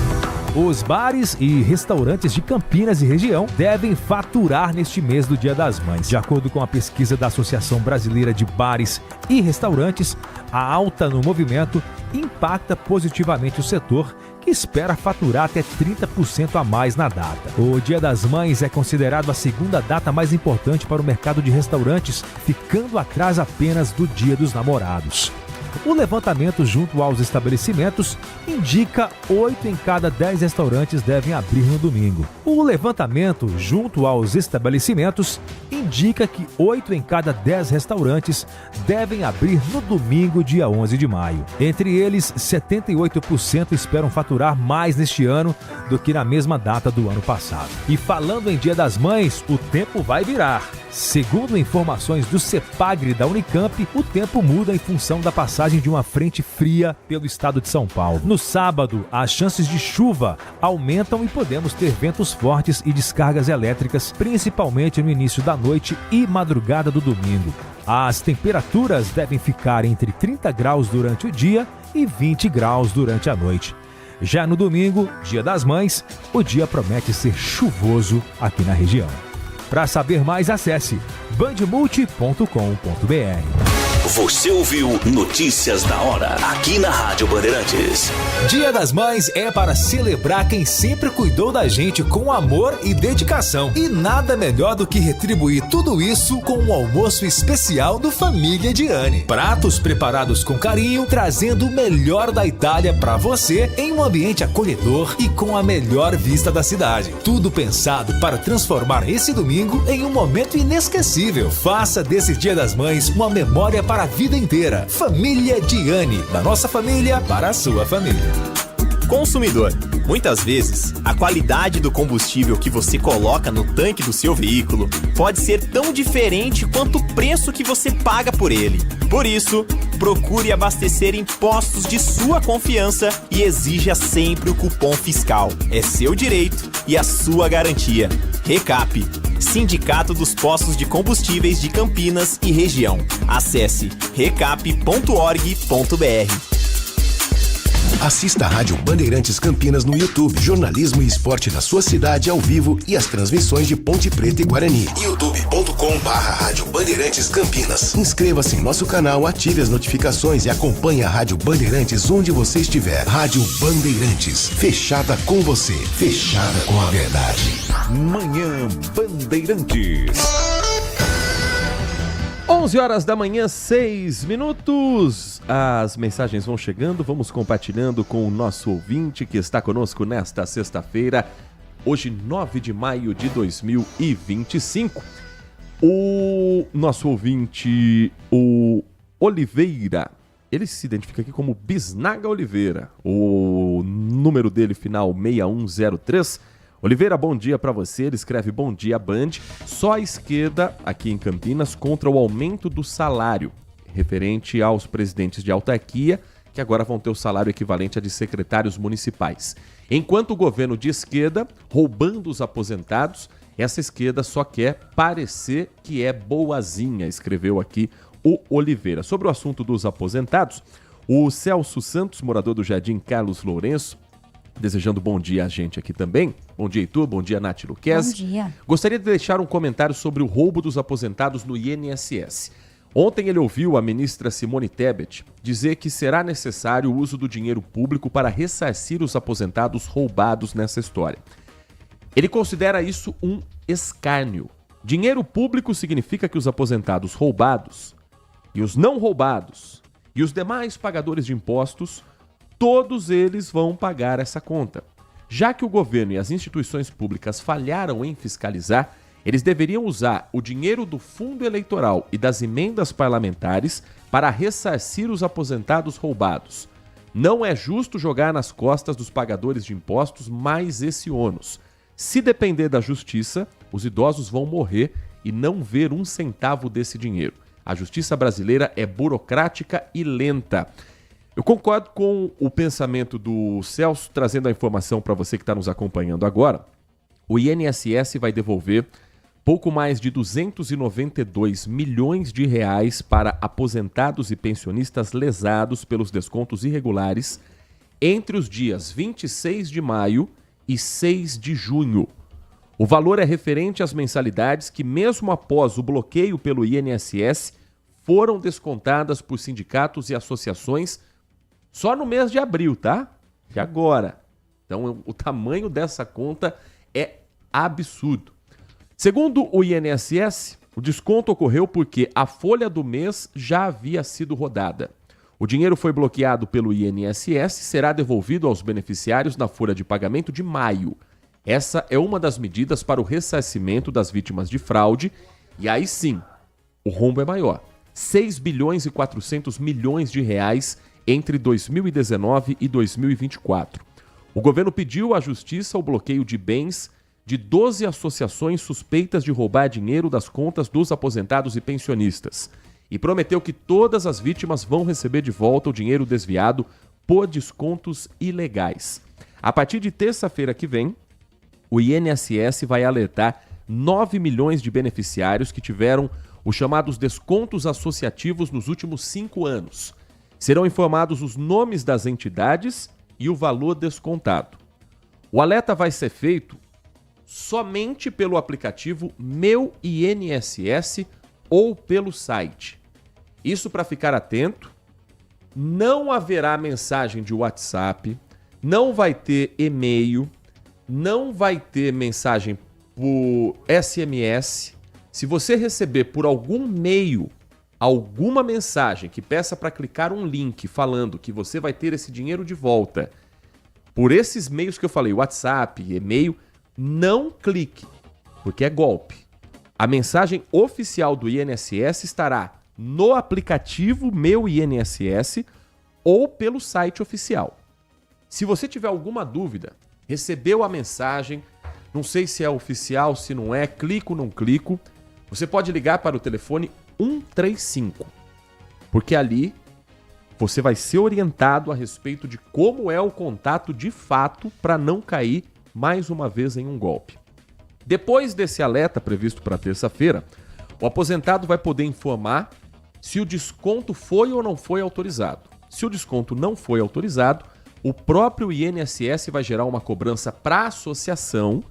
Os bares e restaurantes de Campinas e região devem faturar neste mês do Dia das Mães. De acordo com a pesquisa da Associação Brasileira de Bares e Restaurantes, a alta no movimento impacta positivamente o setor, que espera faturar até 30% a mais na data. O Dia das Mães é considerado a segunda data mais importante para o mercado de restaurantes, ficando atrás apenas do Dia dos Namorados. O levantamento junto aos estabelecimentos indica 8 em cada 10 restaurantes devem abrir no domingo. O levantamento junto aos estabelecimentos indica que 8 em cada 10 restaurantes devem abrir no domingo, dia 11 de maio. Entre eles, 78% esperam faturar mais neste ano do que na mesma data do ano passado. E falando em Dia das Mães, o tempo vai virar. Segundo informações do CEPAGRE da Unicamp, o tempo muda em função da passagem de uma frente fria pelo estado de São Paulo. No sábado, as chances de chuva aumentam e podemos ter ventos fortes e descargas elétricas, principalmente no início da noite e madrugada do domingo. As temperaturas devem ficar entre 30 graus durante o dia e 20 graus durante a noite. Já no domingo, Dia das Mães, o dia promete ser chuvoso aqui na região. Para saber mais, acesse bandmulti.com.br. Você ouviu Notícias da Hora, aqui na Rádio Bandeirantes. Dia das Mães é para celebrar quem sempre cuidou da gente com amor e dedicação. E nada melhor do que retribuir tudo isso com um almoço especial do Família Diani. Pratos preparados com carinho, trazendo o melhor da Itália para você em um ambiente acolhedor e com a melhor vista da cidade. Tudo pensado para transformar esse domingo em um momento inesquecível. Faça desse Dia das Mães uma memória para a vida inteira. Família Diani, da nossa família para a sua família. Consumidor, muitas vezes a qualidade do combustível que você coloca no tanque do seu veículo pode ser tão diferente quanto o preço que você paga por ele. Por isso, procure abastecer em postos de sua confiança e exija sempre o cupom fiscal. É seu direito e a sua garantia. Recap, Sindicato dos Postos de Combustíveis de Campinas e Região. Acesse recap.org.br. Assista a Rádio Bandeirantes Campinas no YouTube. Jornalismo e esporte da sua cidade ao vivo e as transmissões de Ponte Preta e Guarani. youtube.com/Rádio Bandeirantes Campinas. Inscreva-se em nosso canal, ative as notificações e acompanhe a Rádio Bandeirantes onde você estiver. Rádio Bandeirantes, fechada com você, fechada com a verdade. Manhã Bandeirantes. 11 horas da manhã, 6 minutos. As mensagens vão chegando, vamos compartilhando com o nosso ouvinte que está conosco nesta sexta-feira, hoje 9 de maio de 2025. O nosso ouvinte, o Oliveira, ele se identifica aqui como Bisnaga Oliveira, o número dele final 6103. Oliveira, bom dia para você. Ele escreve: bom dia, Band. Só a esquerda aqui em Campinas contra o aumento do salário, referente aos presidentes de autarquia, que agora vão ter o salário equivalente a de secretários municipais. Enquanto o governo de esquerda, roubando os aposentados, essa esquerda só quer parecer que é boazinha, escreveu aqui o Oliveira. Sobre o assunto dos aposentados, o Celso Santos, morador do Jardim Carlos Lourenço, desejando bom dia a gente aqui também. Bom dia, Heitor. Bom dia, Nath Luquezzi. Bom dia. Gostaria de deixar um comentário sobre o roubo dos aposentados no INSS. Ontem ele ouviu a ministra Simone Tebet dizer que será necessário o uso do dinheiro público para ressarcir os aposentados roubados nessa história. Ele considera isso um escárnio. Dinheiro público significa que os aposentados roubados e os não roubados e os demais pagadores de impostos, todos eles vão pagar essa conta. Já que o governo e as instituições públicas falharam em fiscalizar, eles deveriam usar o dinheiro do fundo eleitoral e das emendas parlamentares para ressarcir os aposentados roubados. Não é justo jogar nas costas dos pagadores de impostos mais esse ônus. Se depender da justiça, os idosos vão morrer e não ver um centavo desse dinheiro. A justiça brasileira é burocrática e lenta. Eu concordo com o pensamento do Celso, trazendo a informação para você que está nos acompanhando agora. O INSS vai devolver pouco mais de 292 milhões de reais para aposentados e pensionistas lesados pelos descontos irregulares entre os dias 26 de maio e 6 de junho. O valor é referente às mensalidades que, mesmo após o bloqueio pelo INSS, foram descontadas por sindicatos e associações só no mês de abril, tá? De agora. Então, o tamanho dessa conta é absurdo. Segundo o INSS, o desconto ocorreu porque a folha do mês já havia sido rodada. O dinheiro foi bloqueado pelo INSS e será devolvido aos beneficiários na folha de pagamento de maio. Essa é uma das medidas para o ressarcimento das vítimas de fraude e aí sim, o rombo é maior. 6 bilhões e 400 milhões de reais entre 2019 e 2024. O governo pediu à Justiça o bloqueio de bens de 12 associações suspeitas de roubar dinheiro das contas dos aposentados e pensionistas e prometeu que todas as vítimas vão receber de volta o dinheiro desviado por descontos ilegais. A partir de terça-feira que vem, o INSS vai alertar 9 milhões de beneficiários que tiveram os chamados descontos associativos nos últimos 5 anos. Serão informados os nomes das entidades e o valor descontado. O alerta vai ser feito somente pelo aplicativo Meu INSS ou pelo site. Isso para ficar atento, não haverá mensagem de WhatsApp, não vai ter e-mail, não vai ter mensagem por SMS. Se você receber por algum meio alguma mensagem que peça para clicar um link falando que você vai ter esse dinheiro de volta, por esses meios que eu falei, WhatsApp, e-mail, não clique, porque é golpe. A mensagem oficial do INSS estará no aplicativo Meu INSS ou pelo site oficial. Se você tiver alguma dúvida, recebeu a mensagem, não sei se é oficial, se não é, clico ou não clico, você pode ligar para o telefone 135, porque ali você vai ser orientado a respeito de como é o contato de fato para não cair mais uma vez em um golpe. Depois desse alerta previsto para terça-feira, o aposentado vai poder informar se o desconto foi ou não foi autorizado. Se o desconto não foi autorizado, o próprio INSS vai gerar uma cobrança para a associação,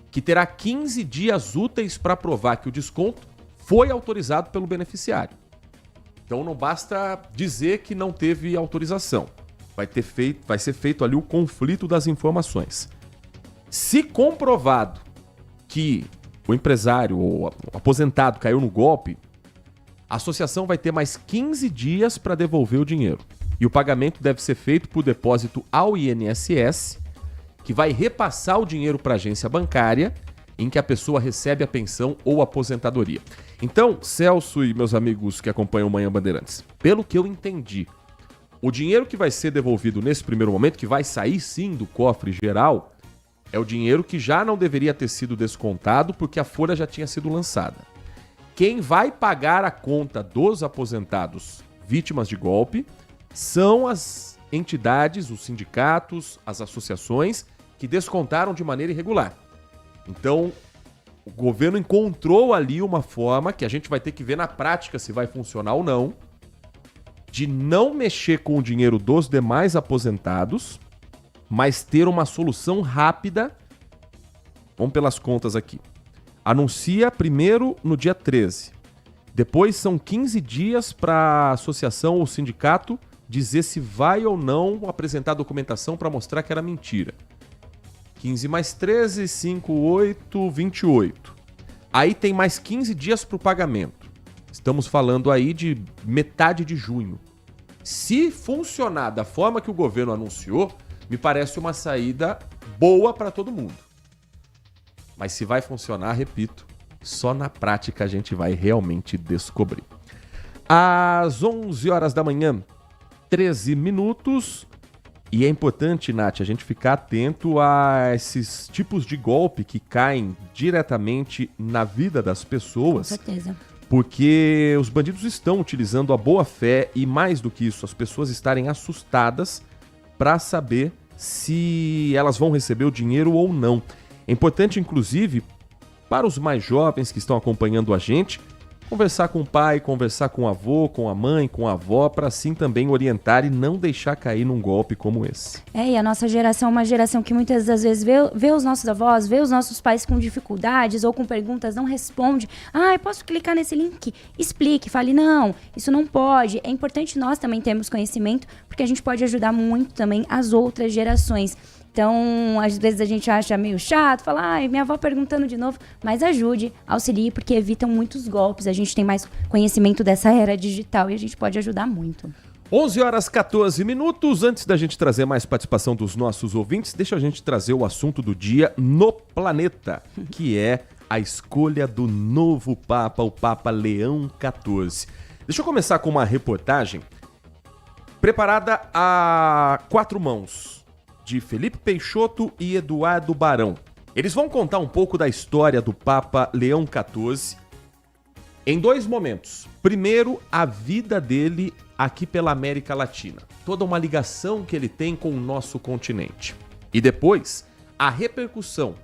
que terá 15 dias úteis para provar que o desconto foi autorizado pelo beneficiário. Então não basta dizer que não teve autorização. Vai ser feito ali o conflito das informações. Se comprovado que o empresário ou o aposentado caiu no golpe, a associação vai ter mais 15 dias para devolver o dinheiro. E o pagamento deve ser feito por depósito ao INSS, que vai repassar o dinheiro para a agência bancária em que a pessoa recebe a pensão ou aposentadoria. Então, Celso e meus amigos que acompanham o Manhã Bandeirantes, pelo que eu entendi, o dinheiro que vai ser devolvido nesse primeiro momento, que vai sair sim do cofre geral, é o dinheiro que já não deveria ter sido descontado porque a folha já tinha sido lançada. Quem vai pagar a conta dos aposentados vítimas de golpe são as entidades, os sindicatos, as associações que descontaram de maneira irregular. Então, o governo encontrou ali uma forma, que a gente vai ter que ver na prática se vai funcionar ou não, de não mexer com o dinheiro dos demais aposentados, mas ter uma solução rápida. Vamos pelas contas aqui. Anuncia primeiro no dia 13. Depois são 15 dias para a associação ou sindicato dizer se vai ou não apresentar documentação para mostrar que era mentira. 15 mais 13, 5, 8, 28. Aí tem mais 15 dias para o pagamento. Estamos falando aí de metade de junho. Se funcionar da forma que o governo anunciou, me parece uma saída boa para todo mundo. Mas se vai funcionar, repito, só na prática a gente vai realmente descobrir. Às 11 horas da manhã, 13 minutos. E é importante, Nath, a gente ficar atento a esses tipos de golpe que caem diretamente na vida das pessoas. Com certeza. Porque os bandidos estão utilizando a boa-fé e, mais do que isso, as pessoas estarem assustadas para saber se elas vão receber o dinheiro ou não. É importante, inclusive, para os mais jovens que estão acompanhando a gente, conversar com o pai, conversar com o avô, com a mãe, com a avó, para assim também orientar e não deixar cair num golpe como esse. E a nossa geração é uma geração que muitas das vezes vê os nossos avós, vê os nossos pais com dificuldades ou com perguntas, não responde. Eu posso clicar nesse link? Explique, fale, não, isso não pode. É importante nós também termos conhecimento, porque a gente pode ajudar muito também as outras gerações. Então, às vezes a gente acha meio chato, fala, minha avó perguntando de novo, mas ajude, auxilie, porque evitam muitos golpes. A gente tem mais conhecimento dessa era digital e a gente pode ajudar muito. 11h14. Antes da gente trazer mais participação dos nossos ouvintes, deixa a gente trazer o assunto do dia no planeta, que é a escolha do novo Papa, o Papa Leão XIV. Deixa eu começar com uma reportagem preparada a 4 mãos, de Felipe Peixoto e Eduardo Barão. Eles vão contar um pouco da história do Papa Leão XIV em 2 momentos. Primeiro, a vida dele aqui pela América Latina. Toda uma ligação que ele tem com o nosso continente. E depois, a repercussão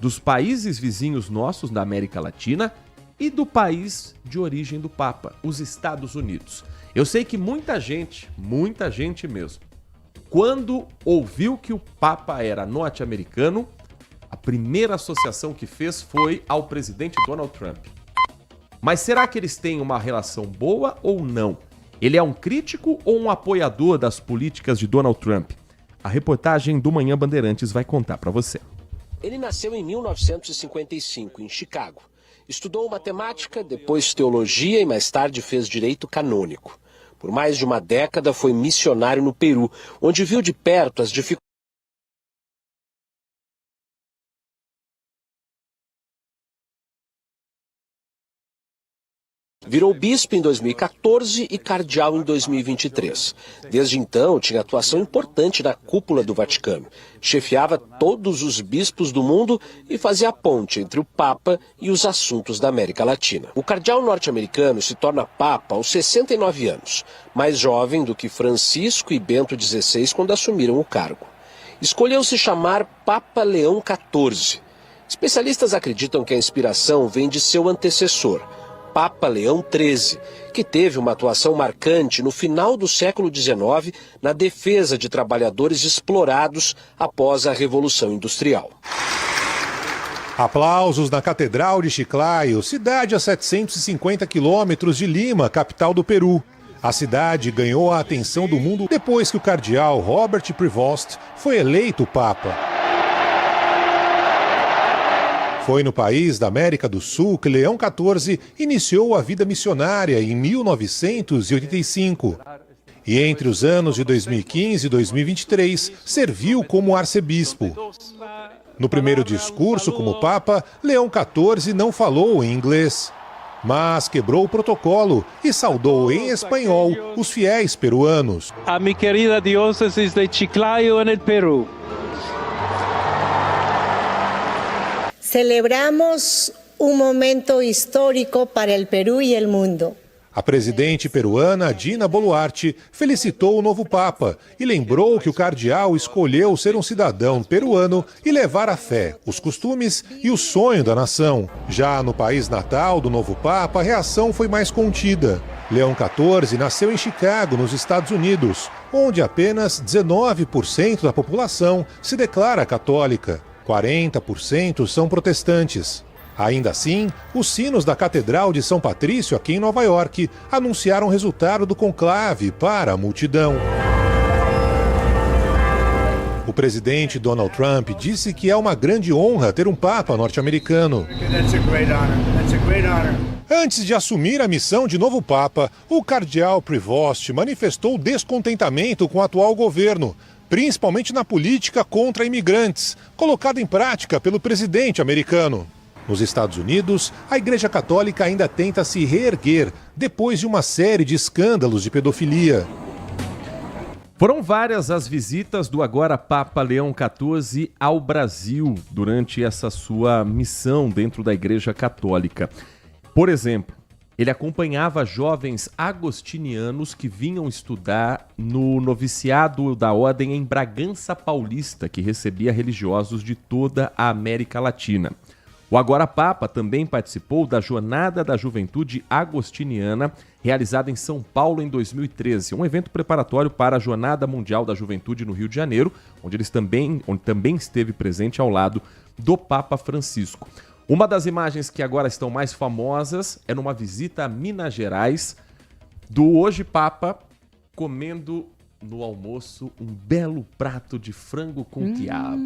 dos países vizinhos nossos da América Latina e do país de origem do Papa, os Estados Unidos. Eu sei que muita gente mesmo, quando ouviu que o Papa era norte-americano, a primeira associação que fez foi ao presidente Donald Trump. Mas será que eles têm uma relação boa ou não? Ele é um crítico ou um apoiador das políticas de Donald Trump? A reportagem do Manhã Bandeirantes vai contar para você. Ele nasceu em 1955, em Chicago. Estudou matemática, depois teologia e mais tarde fez direito canônico. Por mais de uma década foi missionário no Peru, onde viu de perto as dificuldades. Virou bispo em 2014 e cardeal em 2023. Desde então, tinha atuação importante na cúpula do Vaticano. Chefiava todos os bispos do mundo e fazia a ponte entre o Papa e os assuntos da América Latina. O cardeal norte-americano se torna Papa aos 69 anos, mais jovem do que Francisco e Bento XVI quando assumiram o cargo. Escolheu se chamar Papa Leão XIV. Especialistas acreditam que a inspiração vem de seu antecessor, Papa Leão XIII, que teve uma atuação marcante no final do século XIX na defesa de trabalhadores explorados após a Revolução Industrial. Aplausos na Catedral de Chiclayo, cidade a 750 quilômetros de Lima, capital do Peru. A cidade ganhou a atenção do mundo depois que o cardeal Robert Prevost foi eleito Papa. Foi no país da América do Sul que Leão XIV iniciou a vida missionária em 1985. E entre os anos de 2015 e 2023, serviu como arcebispo. No primeiro discurso como Papa, Leão XIV não falou em inglês, mas quebrou o protocolo e saudou em espanhol os fiéis peruanos. A mi querida diócesis de Chiclayo, en el Perú. Celebramos um momento histórico para o Peru e o mundo. A presidente peruana Dina Boluarte felicitou o novo Papa e lembrou que o cardeal escolheu ser um cidadão peruano e levar a fé, os costumes e o sonho da nação. Já no país natal do novo Papa, a reação foi mais contida. Leão XIV nasceu em Chicago, nos Estados Unidos, onde apenas 19% da população se declara católica. 40% são protestantes. Ainda assim, os sinos da Catedral de São Patrício, aqui em Nova York, anunciaram o resultado do conclave para a multidão. O presidente Donald Trump disse que é uma grande honra ter um Papa norte-americano. Antes de assumir a missão de novo Papa, o cardeal Prevost manifestou descontentamento com o atual governo, principalmente na política contra imigrantes, colocada em prática pelo presidente americano. Nos Estados Unidos, a Igreja Católica ainda tenta se reerguer depois de uma série de escândalos de pedofilia. Foram várias as visitas do agora Papa Leão XIV ao Brasil durante essa sua missão dentro da Igreja Católica. Por exemplo, ele acompanhava jovens agostinianos que vinham estudar no noviciado da Ordem em Bragança Paulista, que recebia religiosos de toda a América Latina. O Agora Papa também participou da Jornada da Juventude Agostiniana, realizada em São Paulo em 2013, um evento preparatório para a Jornada Mundial da Juventude no Rio de Janeiro, onde também esteve presente ao lado do Papa Francisco. Uma das imagens que agora estão mais famosas é numa visita a Minas Gerais, do hoje Papa comendo no almoço um belo prato de frango com quiabo.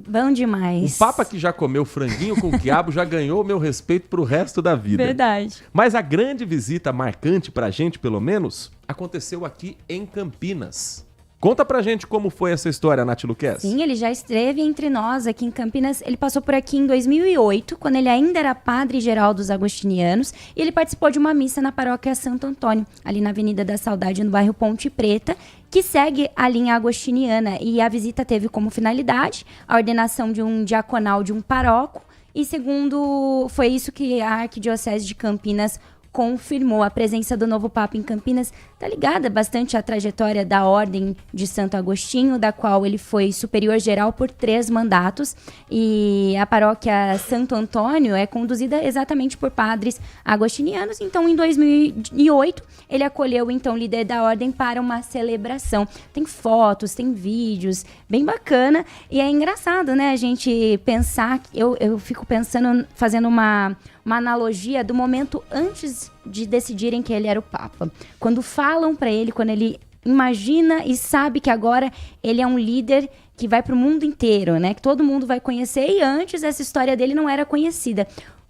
Bom demais. O Papa que já comeu franguinho com quiabo já ganhou meu respeito pro resto da vida. Verdade. Mas a grande visita marcante pra gente, pelo menos, aconteceu aqui em Campinas. Conta pra gente como foi essa história, Nath Luquez. Sim, ele já esteve entre nós aqui em Campinas. Ele passou por aqui em 2008, quando ele ainda era padre-geral dos agostinianos, e ele participou de uma missa na paróquia Santo Antônio, ali na Avenida da Saudade, no bairro Ponte Preta, que segue a linha agostiniana. E a visita teve como finalidade a ordenação de um diaconal de um paróquio, e segundo, foi isso que a Arquidiocese de Campinas confirmou. A presença do novo Papa em Campinas está ligada bastante à trajetória da Ordem de Santo Agostinho, da qual ele foi superior geral por 3 mandatos, e a paróquia Santo Antônio é conduzida exatamente por padres agostinianos. Então, em 2008, ele acolheu então o líder da Ordem para uma celebração. Tem fotos, tem vídeos, bem bacana, e é engraçado, né, a gente pensar, eu fico pensando, fazendo uma analogia do momento antes de decidirem que ele era o Papa. Quando falam para ele, quando ele imagina e sabe que agora ele é um líder que vai para o mundo inteiro, né? Que todo mundo vai conhecer, e antes essa história dele não era conhecida.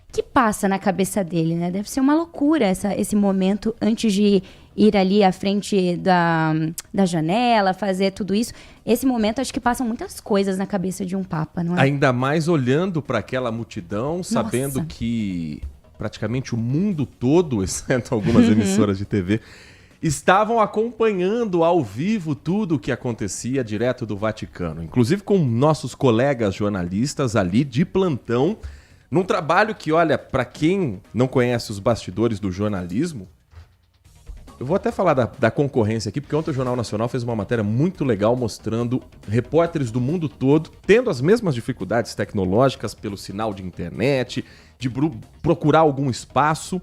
O que passa na cabeça dele, né? Deve ser uma loucura esse momento antes de ir ali à frente da janela, fazer tudo isso. Esse momento, acho que passam muitas coisas na cabeça de um Papa, não é? Ainda mais olhando para aquela multidão, sabendo que praticamente o mundo todo, exceto algumas emissoras de TV, estavam acompanhando ao vivo tudo o que acontecia direto do Vaticano. Inclusive com nossos colegas jornalistas ali de plantão, num trabalho que, olha, para quem não conhece os bastidores do jornalismo, eu vou até falar da concorrência aqui, porque ontem o Jornal Nacional fez uma matéria muito legal mostrando repórteres do mundo todo tendo as mesmas dificuldades tecnológicas pelo sinal de internet, de procurar algum espaço.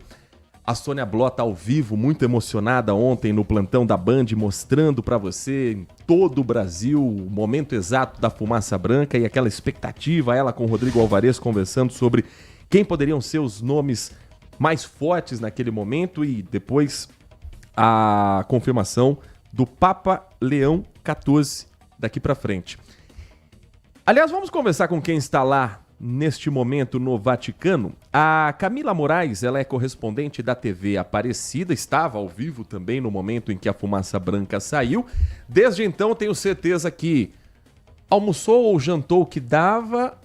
A Sônia Bló tá ao vivo, muito emocionada ontem no plantão da Band, mostrando para você em todo o Brasil o momento exato da fumaça branca e aquela expectativa, ela com o Rodrigo Alvarez conversando sobre quem poderiam ser os nomes mais fortes naquele momento, e depois a confirmação do Papa Leão XIV daqui para frente. Aliás, vamos conversar com quem está lá neste momento no Vaticano. A Camila Moraes, ela é correspondente da TV Aparecida, estava ao vivo também no momento em que a fumaça branca saiu. Desde então, tenho certeza que almoçou ou jantou o que dava,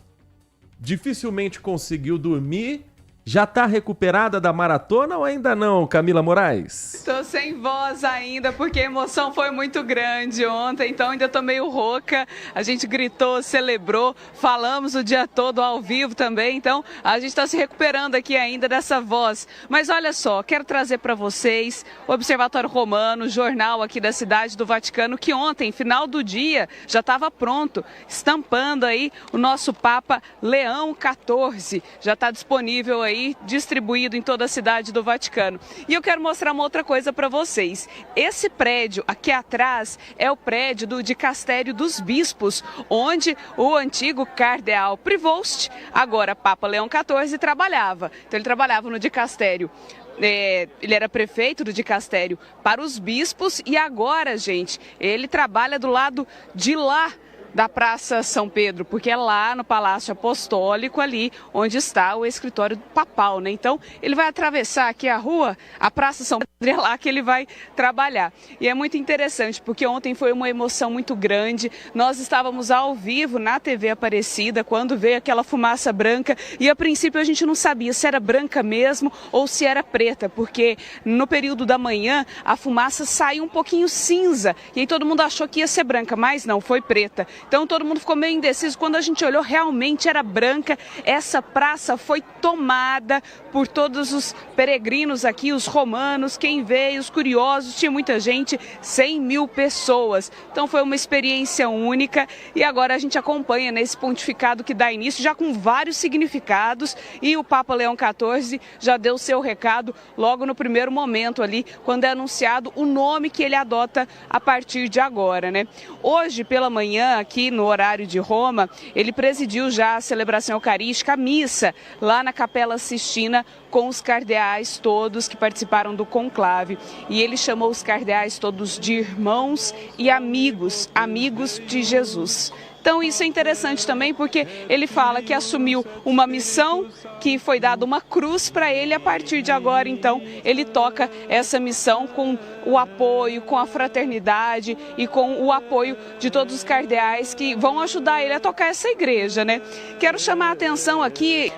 dificilmente conseguiu dormir. Já tá recuperada da maratona ou ainda não, Camila Moraes? Tô sem voz ainda, porque a emoção foi muito grande ontem, então ainda tô meio rouca. A gente gritou, celebrou, falamos o dia todo ao vivo também, então a gente tá se recuperando aqui ainda dessa voz. Mas olha só, quero trazer para vocês o Observatório Romano, jornal aqui da Cidade do Vaticano, que ontem, final do dia, já estava pronto, estampando aí o nosso Papa Leão XIV. Já está disponível aí, distribuído em toda a Cidade do Vaticano. E eu quero mostrar uma outra coisa para vocês. Esse prédio aqui atrás é o prédio do Dicastério dos Bispos, onde o antigo cardeal Prevost, agora Papa Leão XIV, trabalhava. Então ele trabalhava no Dicastério. Ele era prefeito do Dicastério para os bispos, e agora, gente, ele trabalha do lado de lá da Praça São Pedro, porque é lá no Palácio Apostólico, ali onde está o escritório papal, né? Então, ele vai atravessar aqui a rua, a Praça São Pedro, é lá que ele vai trabalhar. E é muito interessante, porque ontem foi uma emoção muito grande. Nós estávamos ao vivo na TV Aparecida, quando veio aquela fumaça branca, e a princípio a gente não sabia se era branca mesmo ou se era preta, porque no período da manhã a fumaça saiu um pouquinho cinza, e aí todo mundo achou que ia ser branca, mas não, foi preta. Então todo mundo ficou meio indeciso. Quando a gente olhou, realmente era branca. Essa praça foi tomada por todos os peregrinos aqui, os romanos, quem veio, os curiosos, tinha muita gente, 100 mil pessoas. Então foi uma experiência única e agora a gente acompanha nesse pontificado que dá início, já com vários significados, e o Papa Leão XIV já deu seu recado logo no primeiro momento ali, quando é anunciado o nome que ele adota a partir de agora, né? Hoje pela manhã, aqui no horário de Roma, ele presidiu já a celebração eucarística, a missa, lá na Capela Sistina, com os cardeais todos que participaram do conclave. E ele chamou os cardeais todos de irmãos e amigos, amigos de Jesus. Então isso é interessante também porque ele fala que assumiu uma missão, que foi dada uma cruz para ele, a partir de agora então ele toca essa missão com o apoio, com a fraternidade e com o apoio de todos os cardeais que vão ajudar ele a tocar essa igreja, né? Quero chamar a atenção aqui,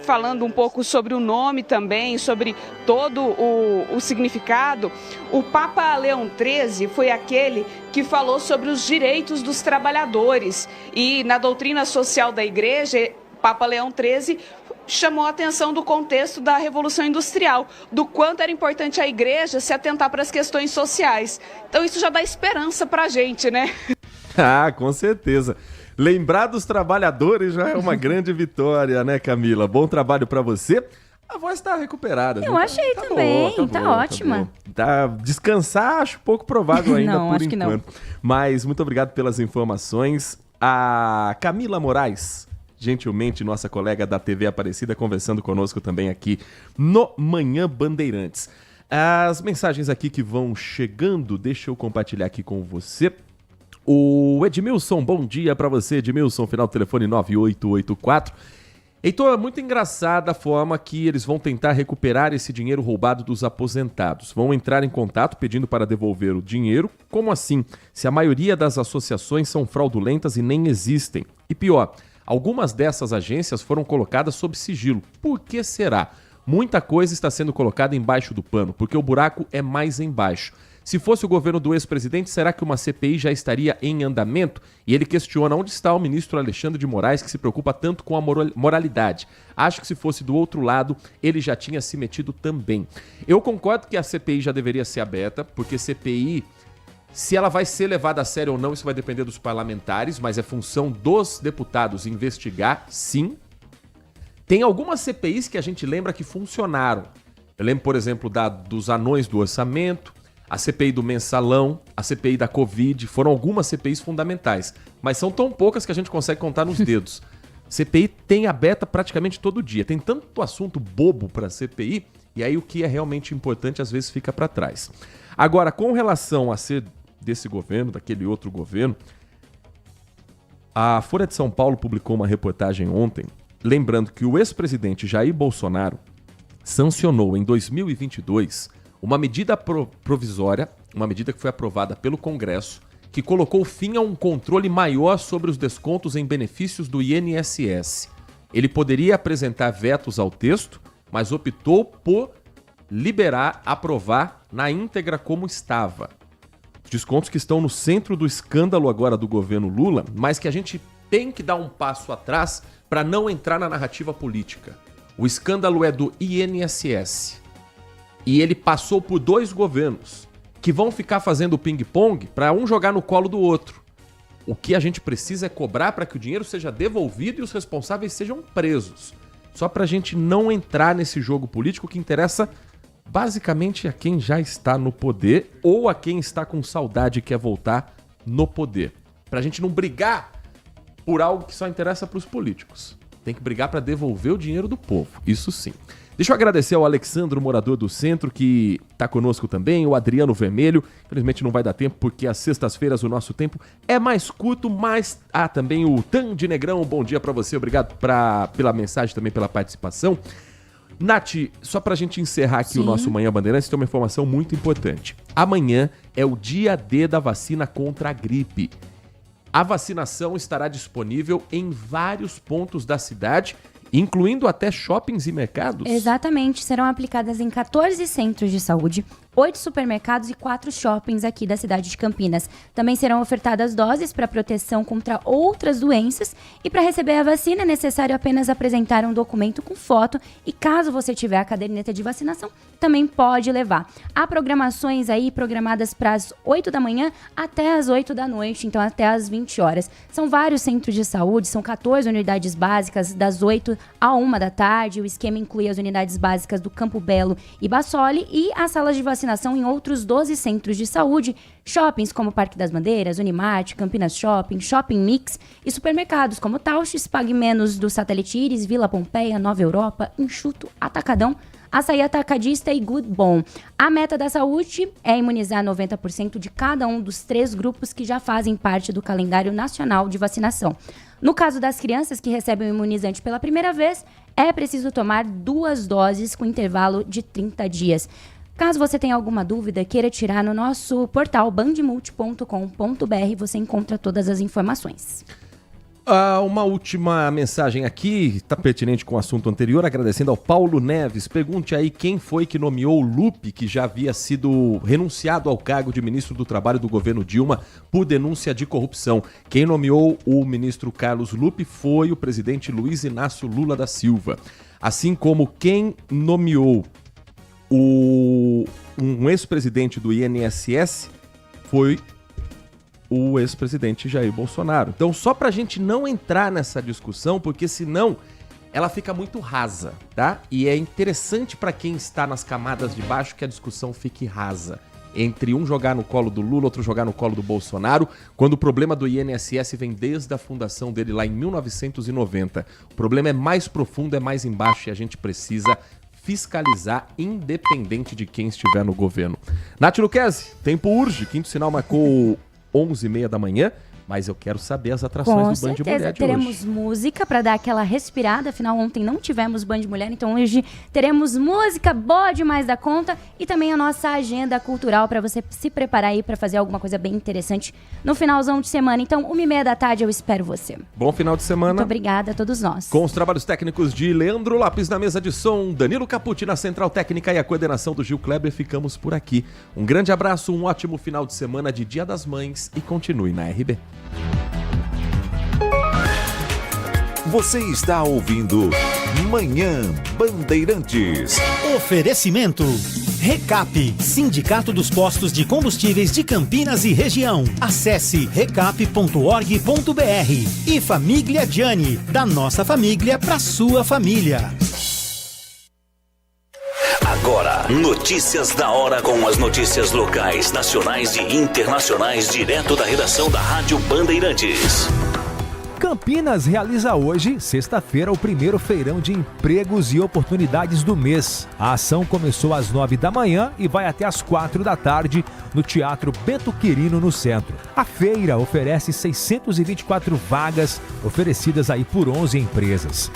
falando um pouco sobre o nome também, sobre todo o significado. O Papa Leão XIII foi aquele que falou sobre os direitos dos trabalhadores e na doutrina social da igreja, Papa Leão XIII chamou a atenção do contexto da Revolução Industrial, do quanto era importante a igreja se atentar para as questões sociais. Então isso já dá esperança para a gente, né? Ah, com certeza. Lembrar dos trabalhadores já é uma grande vitória, né, Camila? Bom trabalho para você. A voz tá recuperada. Eu achei também, tá ótima. Descansar acho pouco provável ainda não, por acho enquanto. Que não. Mas muito obrigado pelas informações. A Camila Moraes, gentilmente nossa colega da TV Aparecida, conversando conosco também aqui no Manhã Bandeirantes. As mensagens aqui que vão chegando, deixa eu compartilhar aqui com você. O Edmilson, bom dia para você, Edmilson, final do telefone 9884. Heitor, é muito engraçada a forma que eles vão tentar recuperar esse dinheiro roubado dos aposentados. Vão entrar em contato pedindo para devolver o dinheiro. Como assim? Se a maioria das associações são fraudulentas e nem existem. E pior, algumas dessas agências foram colocadas sob sigilo. Por que será? Muita coisa está sendo colocada embaixo do pano, porque o buraco é mais embaixo. Se fosse o governo do ex-presidente, será que uma CPI já estaria em andamento? E ele questiona onde está o ministro Alexandre de Moraes, que se preocupa tanto com a moralidade. Acho que se fosse do outro lado, ele já tinha se metido também. Eu concordo que a CPI já deveria ser aberta, porque CPI, se ela vai ser levada a sério ou não, isso vai depender dos parlamentares, mas é função dos deputados investigar, sim. Tem algumas CPIs que a gente lembra que funcionaram. Eu lembro, por exemplo, dos anões do orçamento, a CPI do mensalão, a CPI da Covid, foram algumas CPIs fundamentais, mas são tão poucas que a gente consegue contar nos dedos. CPI tem aberta praticamente todo dia, tem tanto assunto bobo para CPI, e aí o que é realmente importante às vezes fica para trás. Agora, com relação a ser desse governo, daquele outro governo, a Folha de São Paulo publicou uma reportagem ontem, lembrando que o ex-presidente Jair Bolsonaro sancionou em 2022 uma medida provisória, uma medida que foi aprovada pelo Congresso, que colocou fim a um controle maior sobre os descontos em benefícios do INSS. Ele poderia apresentar vetos ao texto, mas optou por aprovar na íntegra como estava. Os descontos que estão no centro do escândalo agora do governo Lula, mas que a gente tem que dar um passo atrás para não entrar na narrativa política. O escândalo é do INSS. E ele passou por 2 governos que vão ficar fazendo ping-pong para um jogar no colo do outro. O que a gente precisa é cobrar para que o dinheiro seja devolvido e os responsáveis sejam presos. Só para a gente não entrar nesse jogo político que interessa basicamente a quem já está no poder ou a quem está com saudade e quer voltar no poder. Para a gente não brigar por algo que só interessa para os políticos. Tem que brigar para devolver o dinheiro do povo, isso sim. Deixa eu agradecer ao Alexandro, morador do centro, que está conosco também, o Adriano Vermelho. Infelizmente não vai dar tempo, porque às sextas-feiras o nosso tempo é mais curto, mas... também o Tandy Negrão, bom dia para você, obrigado pela mensagem, também pela participação. Nath, só pra gente encerrar aqui o nosso Manhã Bandeirantes, tem uma informação muito importante. Amanhã é o dia D da vacina contra a gripe. A vacinação estará disponível em vários pontos da cidade incluindo até shoppings e mercados? Exatamente, serão aplicadas em 14 centros de saúde, 8 supermercados e 4 shoppings aqui da cidade de Campinas. Também serão ofertadas doses para proteção contra outras doenças e para receber a vacina é necessário apenas apresentar um documento com foto e caso você tiver a caderneta de vacinação, também pode levar. Há programações aí programadas para as 8 da manhã até as 8 da noite, então até as 20 horas. São vários centros de saúde, são 14 unidades básicas das 8 à 1 da tarde. O esquema inclui as unidades básicas do Campo Belo e Bassoli e as salas de vacinação em outros 12 centros de saúde, shoppings como Parque das Bandeiras, Unimart, Campinas Shopping, Shopping Mix e supermercados como Tauches, Pague Menos do Satélite Íris, Vila Pompeia, Nova Europa, Enxuto, Atacadão, Açaí Atacadista e Good Bom. A meta da saúde é imunizar 90% de cada um dos 3 grupos que já fazem parte do calendário nacional de vacinação. No caso das crianças que recebem o imunizante pela primeira vez, é preciso tomar 2 doses com intervalo de 30 dias. Caso você tenha alguma dúvida, queira tirar no nosso portal bandmulti.com.br, você encontra todas as informações. Uma última mensagem aqui, está pertinente com o assunto anterior, agradecendo ao Paulo Neves. Pergunte aí quem foi que nomeou o Lupe, que já havia sido renunciado ao cargo de ministro do Trabalho do governo Dilma por denúncia de corrupção. Quem nomeou o ministro Carlos Lupe foi o presidente Luiz Inácio Lula da Silva. Assim como quem nomeou um ex-presidente do INSS foi o ex-presidente Jair Bolsonaro. Então, só pra gente não entrar nessa discussão, porque senão ela fica muito rasa, tá? E é interessante pra quem está nas camadas de baixo que a discussão fique rasa. Entre um jogar no colo do Lula, outro jogar no colo do Bolsonaro, quando o problema do INSS vem desde a fundação dele lá em 1990. O problema é mais profundo, é mais embaixo e a gente precisa fiscalizar independente de quem estiver no governo. Nath Luquezzi, tempo urge, quinto sinal marcou 11h30 da manhã, mas eu quero saber as atrações do Band Mulher de hoje. Teremos música para dar aquela respirada, afinal ontem não tivemos Band Mulher, então hoje teremos música boa demais da conta e também a nossa agenda cultural para você se preparar aí para fazer alguma coisa bem interessante no finalzão de semana. Então, 1h30 da tarde eu espero você. Bom final de semana. Muito obrigada a todos nós. Com os trabalhos técnicos de Leandro Lopes na mesa de som, Danilo Capucci na central técnica e a coordenação do Gil Kleber, ficamos por aqui. Um grande abraço, um ótimo final de semana de Dia das Mães e continue na RB. Você está ouvindo Manhã Bandeirantes. Oferecimento. Recap, Sindicato dos Postos de Combustíveis de Campinas e Região. Acesse recap.org.br. E Família Gianni, da nossa família para sua família. Agora, notícias da hora com as notícias locais, nacionais e internacionais, direto da redação da Rádio Bandeirantes. Campinas realiza hoje, sexta-feira, o primeiro feirão de empregos e oportunidades do mês. A ação começou às 9 da manhã e vai até às 4 da tarde no Teatro Bento Quirino, no centro. A feira oferece 624 vagas oferecidas aí por 11 empresas.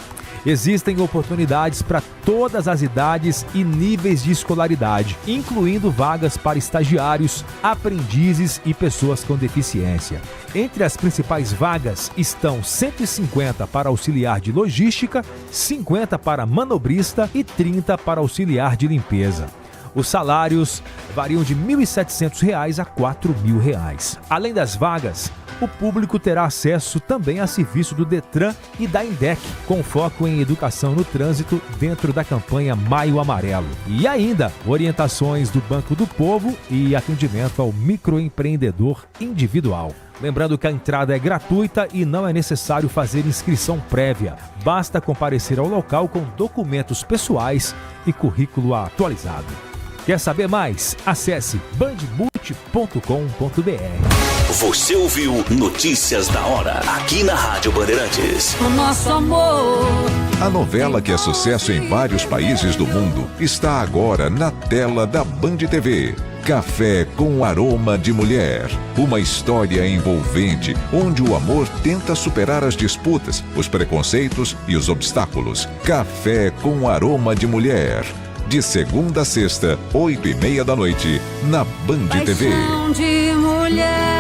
Existem oportunidades para todas as idades e níveis de escolaridade, incluindo vagas para estagiários, aprendizes e pessoas com deficiência. Entre as principais vagas estão 150 para auxiliar de logística, 50 para manobrista e 30 para auxiliar de limpeza. Os salários variam de R$ 1.700 a R$ 4.000. Além das vagas, o público terá acesso também a serviço do Detran e da INDEC, com foco em educação no trânsito dentro da campanha Maio Amarelo. E ainda, orientações do Banco do Povo e atendimento ao microempreendedor individual. Lembrando que a entrada é gratuita e não é necessário fazer inscrição prévia. Basta comparecer ao local com documentos pessoais e currículo atualizado. Quer saber mais? Acesse bandmulti.com.br. Você ouviu Notícias da Hora, aqui na Rádio Bandeirantes. O nosso amor. A novela que é sucesso em vários países do mundo está agora na tela da Band TV. Café com Aroma de Mulher. Uma história envolvente, onde o amor tenta superar as disputas, os preconceitos e os obstáculos. Café com Aroma de Mulher. De segunda a sexta, 8h30 da noite, na Band TV. De mulher.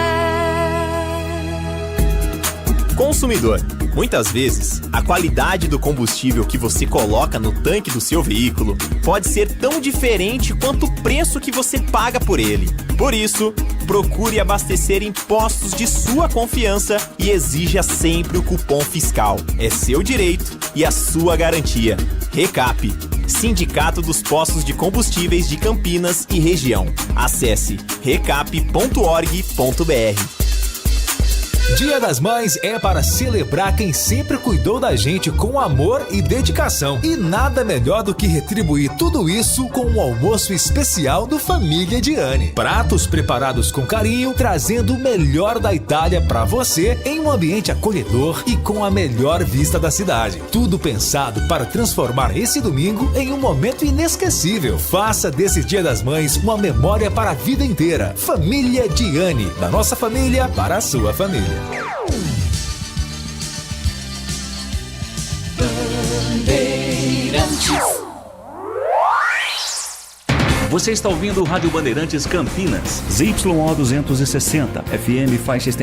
Consumidor, Muitas vezes, a qualidade do combustível que você coloca no tanque do seu veículo pode ser tão diferente quanto o preço que você paga por ele. Por isso, procure abastecer em postos de sua confiança e exija sempre o cupom fiscal. É seu direito e a sua garantia. Recap, Sindicato dos Postos de Combustíveis de Campinas e Região. Acesse recap.org.br. Dia das Mães é para celebrar quem sempre cuidou da gente com amor e dedicação. E nada melhor do que retribuir tudo isso com um almoço especial do Família Diani. Pratos preparados com carinho, trazendo o melhor da Itália para você em um ambiente acolhedor e com a melhor vista da cidade. Tudo pensado para transformar esse domingo em um momento inesquecível. Faça desse Dia das Mães uma memória para a vida inteira. Família Diani, da nossa família para a sua família. Você está ouvindo o Rádio Bandeirantes Campinas, ZYO 260, FM faixa estendida.